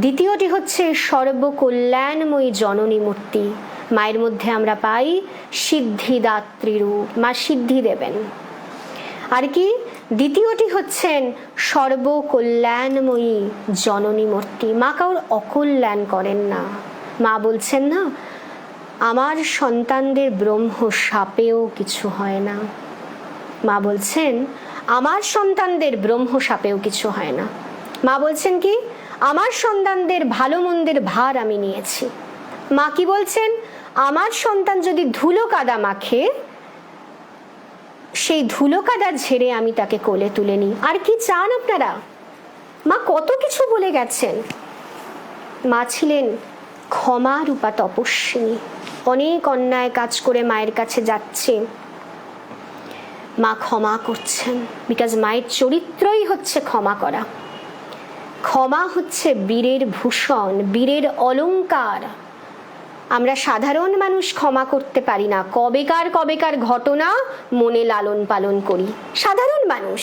দ্বিতীয়টি হচ্ছে সর্বকল্যাণময়ী জননী মূর্তি। মায়ের মধ্যে আমরা পাই সিদ্ধিদাত্রী রূপ, মা সিদ্ধি দেবেন। আর কি? দ্বিতীয়টি হচ্ছেন সর্বকল্যাণময়ী জননী মূর্তি। মা কাউর অকল্যাণ করেন না। মা বলছেন না, আমার সন্তানদের ব্রহ্ম সাপেও কিছু হয় না। মা বলছেন আমার সন্তানদের ব্রহ্ম সাপেও কিছু হয় না। মা বলছেন কি? আমার সন্তানদের ভালো মন্দের ভার আমি নিয়েছি। মা কি বলছেন? আমার সন্তান যদি ধুলো কাদা মাখে, সেই ধুলো কাদা ঝেড়ে আমি তাকে কোলে তুলে নিই। আর কি চান আপনারা? মা কত কিছু বলে গেছেন। মা ছিলেন ক্ষমা রূপা তপস্বিনী। অনেক অন্যায় কাজ করে মায়ের কাছে যাচ্ছে, মা ক্ষমা করছেন। বিকজ মায়ের চরিত্রই হচ্ছে ক্ষমা করা। ক্ষমা হচ্ছে বীরের ভূষণ, বীরের অলংকার। আমরা সাধারণ মানুষ ক্ষমা করতে পারি না। কবেকার ঘটনা মনে লালন পালন করি। সাধারণ মানুষ।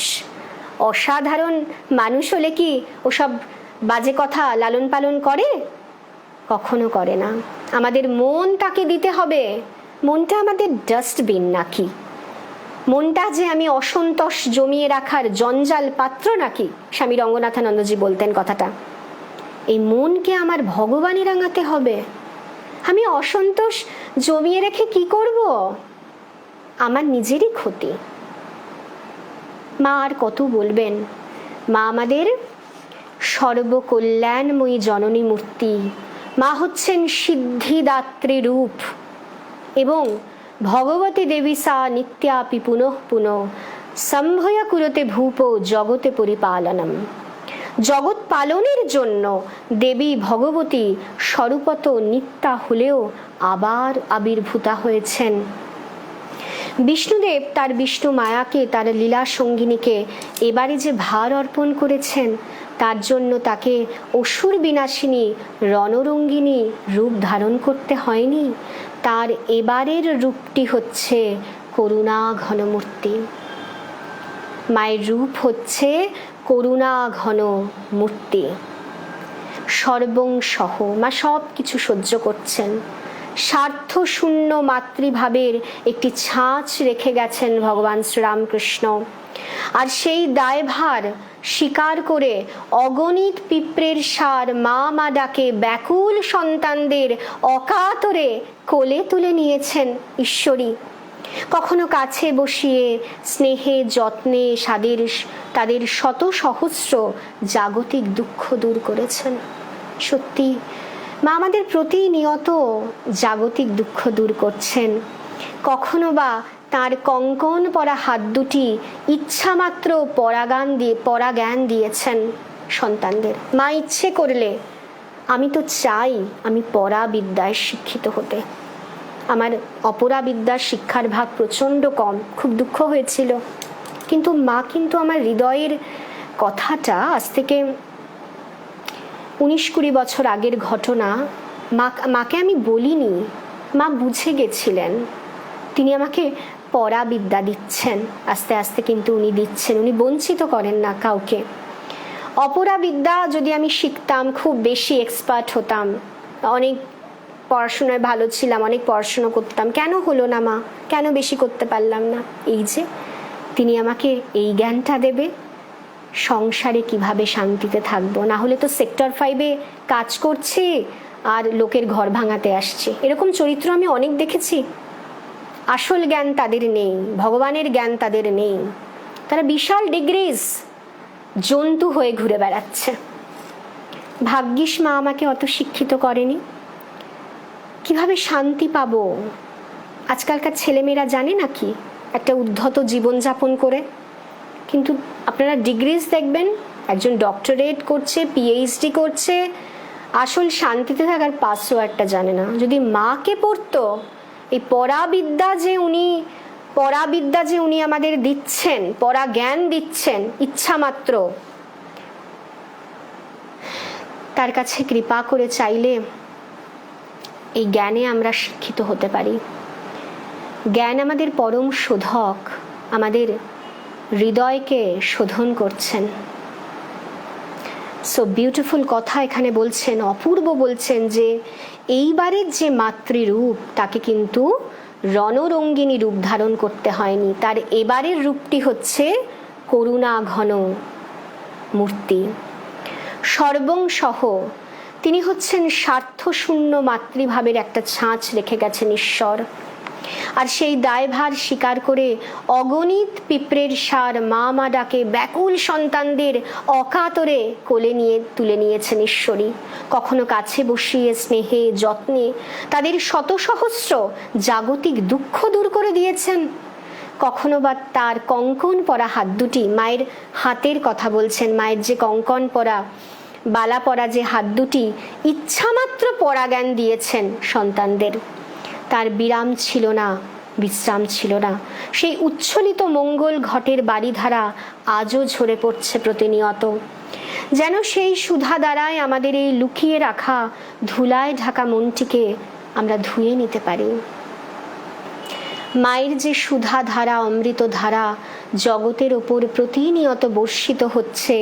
অসাধারণ মানুষ হলে কি ওসব বাজে কথা লালন পালন করে? কখনো করে না। আমাদের মন তাকে দিতে হবে। মনটা আমাদের ডাস্টবিন নাকি? মনটা যে আমি অসন্তোষ জমিয়ে রাখার জঞ্জাল পাত্র নাকি? স্বামী রঙ্গনাথানন্দজি বলতেন কথাটা। এই মনকে আমার ভগবানে রাঙাতে হবে। আমি অসন্তোষ জমিয়ে রেখে কি করব? আমার নিজেরই ক্ষতি। মা আর কত বলবেন? মা আমাদের সর্বকল্যাণময়ী জননী মূর্তি। মা হচ্ছেন সিদ্ধিদাত্রী রূপ এবং ভগবতী দেবী সা নিত্যাপি পুনঃ পুনঃ সম্ভয়া কুরতে ভূপ জগতে পরিপালনম। জগৎ পালনের জন্য দেবী ভগবতী স্বরূপত নিত্যা হলেও আবার আবির্ভূতা হয়েছেন। বিষ্ণুদেব তার বিষ্ণু মায়াকে, তার লীলা সঙ্গিনীকে এবারে যে ভার অর্পণ করেছেন, তার জন্য তাকে অসুর বিনাশিনী রণরঙ্গিনী রূপ ধারণ করতে হয়নি। তার এবারের রূপটি হচ্ছে করুণা ঘনমূর্তি। মায়ের রূপ হচ্ছে করুণা ঘন মূর্তি। সর্বংসহ মা সব কিছু সহ্য করছেন। স্বার্থ শূন্য মাতৃভাবের একটি ছাঁচ রেখে গেছেন ভগবান শ্রীরামকৃষ্ণ। আর সেই দায়ভার স্বীকার করে অগণিত পিঁপড়ের সার মা ডাকে ব্যাকুল সন্তানদের অকাতরে কোলে তুলে নিয়েছেন ঈশ্বরী। কখনো কাছে বসিয়ে স্নেহে যত্নে তাদের শত সহস্র জাগতিক দুঃখ দূর করেছেন। সত্যি মা আমাদের প্রতিনিয়ত জাগতিক দুঃখ দূর করছেন। কখনো বা তার কঙ্কন পরা হাত দুটি ইচ্ছামাত্র পরাজ্ঞান দিয়েছেন সন্তানদের। মা ইচ্ছে করলে, আমি তো চাই আমি পরাবিদ্যায় শিক্ষিত হতে, আমার অপরাবিদ্যার শিক্ষার ভাগ প্রচণ্ড কম, খুব দুঃখ হয়েছিল, কিন্তু মা কিন্তু আমার হৃদয়ের কথাটা আজ থেকে 19-20 বছর আগের ঘটনা, মাকে আমি বলিনি, মা বুঝে গেছিলেন। তিনি আমাকে পরাবিদ্যা দিচ্ছেন, আস্তে আস্তে কিন্তু উনি দিচ্ছেন, উনি বঞ্চিত করেন না কাউকে। অপরাবিদ্যা যদি আমি শিখতাম, খুব বেশি এক্সপার্ট হতাম, অনেক পড়াশোনায় ভালো ছিলাম, অনেক পড়াশোনা করতাম, কেন হলো না মা, কেন বেশি করতে পারলাম না? এই যে তিনি আমাকে এই জ্ঞানটা দেবে, সংসারে কিভাবে শান্তিতে থাকবো, না হলে তো সেক্টর 5-এ কাজ করছি আর লোকের ঘর ভাঙাতে আসছে। এরকম চরিত্র আমি অনেক দেখেছি। আসল জ্ঞান তাদের নেই, ভগবানের জ্ঞান তাদের নেই, তারা বিশাল ডিগ্রিজ জন্তু হয়ে ঘুরে বেড়াচ্ছে। ভাগ্যিস মা আমাকে অত শিক্ষিত করেনি। কিভাবে শান্তি পাবো? আজকালকার ছেলেমেয়েরা জানে নাকি একটা উদ্ধত জীবনযাপন করে? কিন্তু আপনারা ডিগ্রিজ দেখবেন, একজন ডক্টরেট করছে, পিএইচডি করছে, আসল শান্তিতে থাকার পাসওয়ার্ডটা জানে না। যদি মাকে পড়তো, এই পরাবিদ্যা যে উনি আমাদের দিচ্ছেন, পরা জ্ঞান দিচ্ছেন ইচ্ছা মাত্র, তার কাছে কৃপা করে চাইলে এই জ্ঞানে আমরা শিক্ষিত হতে পারি। জ্ঞান আমাদের পরম শোধক, আমাদের হৃদয়কে শোধন করছেন। সো বিউটিফুল কথা এখানে বলছেন, অপূর্ব বলছেন যে এইবারের যে মাতৃরূপ তাকে কিন্তু রণরঙ্গিনী রূপ ধারণ করতে হয়নি, তার এবারের রূপটি হচ্ছে করুণা ঘন মূর্তি। সর্বংসহ তিনি হচ্ছেন স্বার্থশূন্য মাতৃভাবের একটা ছাঁচ রেখে গেছেন ঈশ্বর। আর সেই দায়ভার স্বীকার করে অগণিত পিঁপড়ের সার মা ডাকে ব্যাকুল সন্তানদের অকাতরে কোলে নিয়ে তুলে নিয়েছেন ঈশ্বরী। কখনো কাছে বসিয়ে স্নেহে যত্নে তাদের শত সহস্র জাগতিক দুঃখ দূর করে দিয়েছেন। কখনো বা তার কঙ্কন পরা হাত দুটি, মায়ের হাতের কথা বলছেন, মায়ের যে কঙ্কন পরা বালা পরা যে হাত দুটি ইচ্ছামাত্র পরাজ্ঞান দিয়েছেন সন্তানদের। তার বিরাম ছিল না, বিশ্রাম ছিল না। সেই উচ্ছ্বলিত মঙ্গল ঘটের বাড়িধারা আজও ঝরে পড়ছে প্রতিনিয়ত, যেন সেই সুধা দ্বারায় আমাদের এই লুকিয়ে রাখা ধুলায় ঢাকা মনটিকে আমরা ধুয়ে নিতে পারি। মায়ের যে সুধা ধারা, অমৃত ধারা জগতের ওপর প্রতিনিয়ত বর্ষিত হচ্ছে,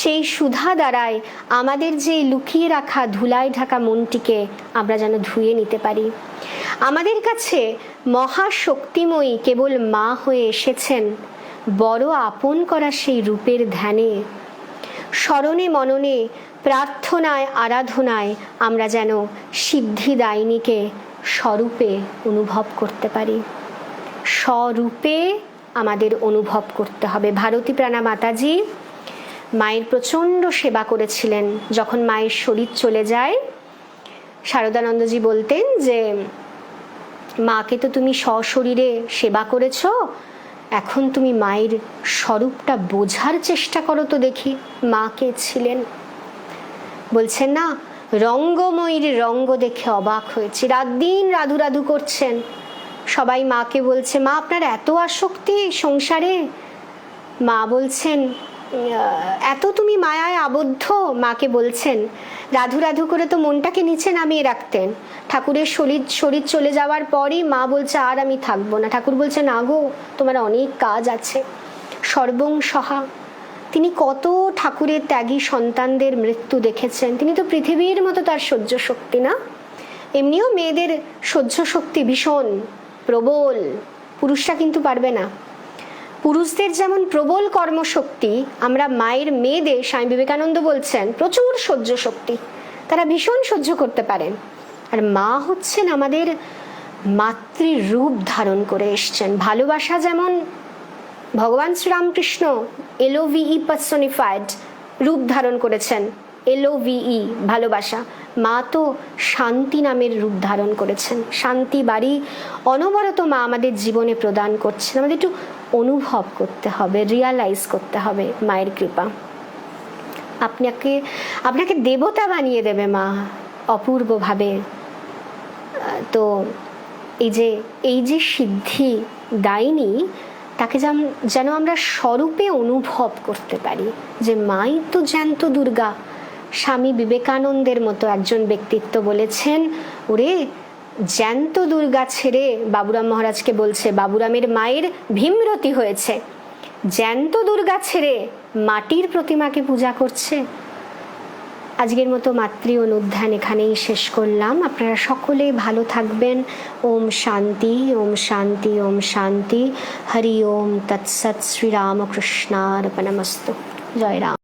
সেই সুধা দ্বারায় আমাদের যে লুকিয়ে রাখা ধুলায় ঢাকা মনটিকে আমরা যেন ধুয়ে নিতে পারি। আমাদের কাছে মহাশক্তিময়ী কেবল মা হয়ে এসেছেন বড় আপন করা সেই রূপের ধ্যানে, স্মরণে মননে প্রার্থনায় আরাধনায় আমরা যেন সিদ্ধিদায়িনীকে স্বরূপে অনুভব করতে পারি। স্বরূপে আমাদের অনুভব করতে হবে। ভারতী প্রাণা মাতাজি মায়ের প্রচণ্ড সেবা করেছিলেন। যখন মায়ের শরীর চলে যায়, শারদানন্দজি বলতেন যে মাকে তো তুমি সশরীরে সেবা করেছ, এখন তুমি মায়ের স্বরূপটা বোঝার চেষ্টা করো তো দেখি মা কে ছিলেন। বলছেন না, রঙ্গময়ীর রঙ্গ দেখে অবাক হয়েছে। রাত দিন রাধু রাধু করছেন, সবাই মাকে বলছে মা আপনার এত আসক্তি সংসারে। মা বলছেন এত তুমি মায়ায় আবদ্ধ। মাকে বলছেন রাধু রাধু করে তো মনটাকে নিচে নামিয়ে রাখতেন। ঠাকুরের শরীর চলে যাওয়ার পরই মা বলছে আর আমি থাকবো না। ঠাকুর বলছে না গো, তোমার অনেক কাজ আছে। সর্বংসহা, তিনি কত ঠাকুরের ত্যাগী সন্তানদের মৃত্যু দেখেছেন। তিনি তো পৃথিবীর মতো তার সহ্য শক্তি না। এমনিও মেয়েদের সহ্য শক্তি ভীষণ প্রবল, পুরুষরা কিন্তু পারবে না। পুরুষদের যেমন প্রবল কর্মশক্তি, আমরা মায়ের মেয়েদের, স্বামী বিবেকানন্দ বলছেন, প্রচুর সহ্য শক্তি, তারা ভীষণ সহ্য করতে পারেন। আর মা হচ্ছেন আমাদের মাতৃ রূপ ধারণ করে এসছেন। ভালোবাসা যেমন ভগবান শ্রীরামকৃষ্ণ LOVE পার্সনিফাইড রূপ ধারণ করেছেন, LOVE ভালোবাসা, মা তো শান্তি নামের রূপ ধারণ করেছেন। শান্তি বাড়ি অনবরত মা আমাদের জীবনে প্রদান করছেন। আমাদের একটু অনুভব করতে হবে, রিয়ালাইজ করতে হবে মায়ের কৃপা। আপনাকে দেবতা বানিয়ে দেবে মা অপূর্বভাবে। তো এই যে সিদ্ধি দায়িনী, তাকে যেন আমরা স্বরূপে অনুভব করতে পারি যে মাই তো জ্যান্ত দুর্গা। স্বামী বিবেকানন্দের মতো একজন ব্যক্তিত্ব বলেছেন, ওরে জ্যান্ত দুর্গা ছেড়ে, বাবুরাম মহারাজকে বলছে, বাবুরামের মায়ের ভীমরতি হয়েছে, জ্যান্ত দুর্গা ছেড়ে মাটির প্রতিমাকে পূজা করছে। আজকের মতো মাতৃ অনুধ্যান এখানেই শেষ করলাম। আপনারা সকলে ভালো থাকবেন। ওম শান্তি, ওম শান্তি, ওম শান্তি। হরি ওম তৎসৎ। শ্রীরামকৃষ্ণার্পণমস্তু। জয় রাম।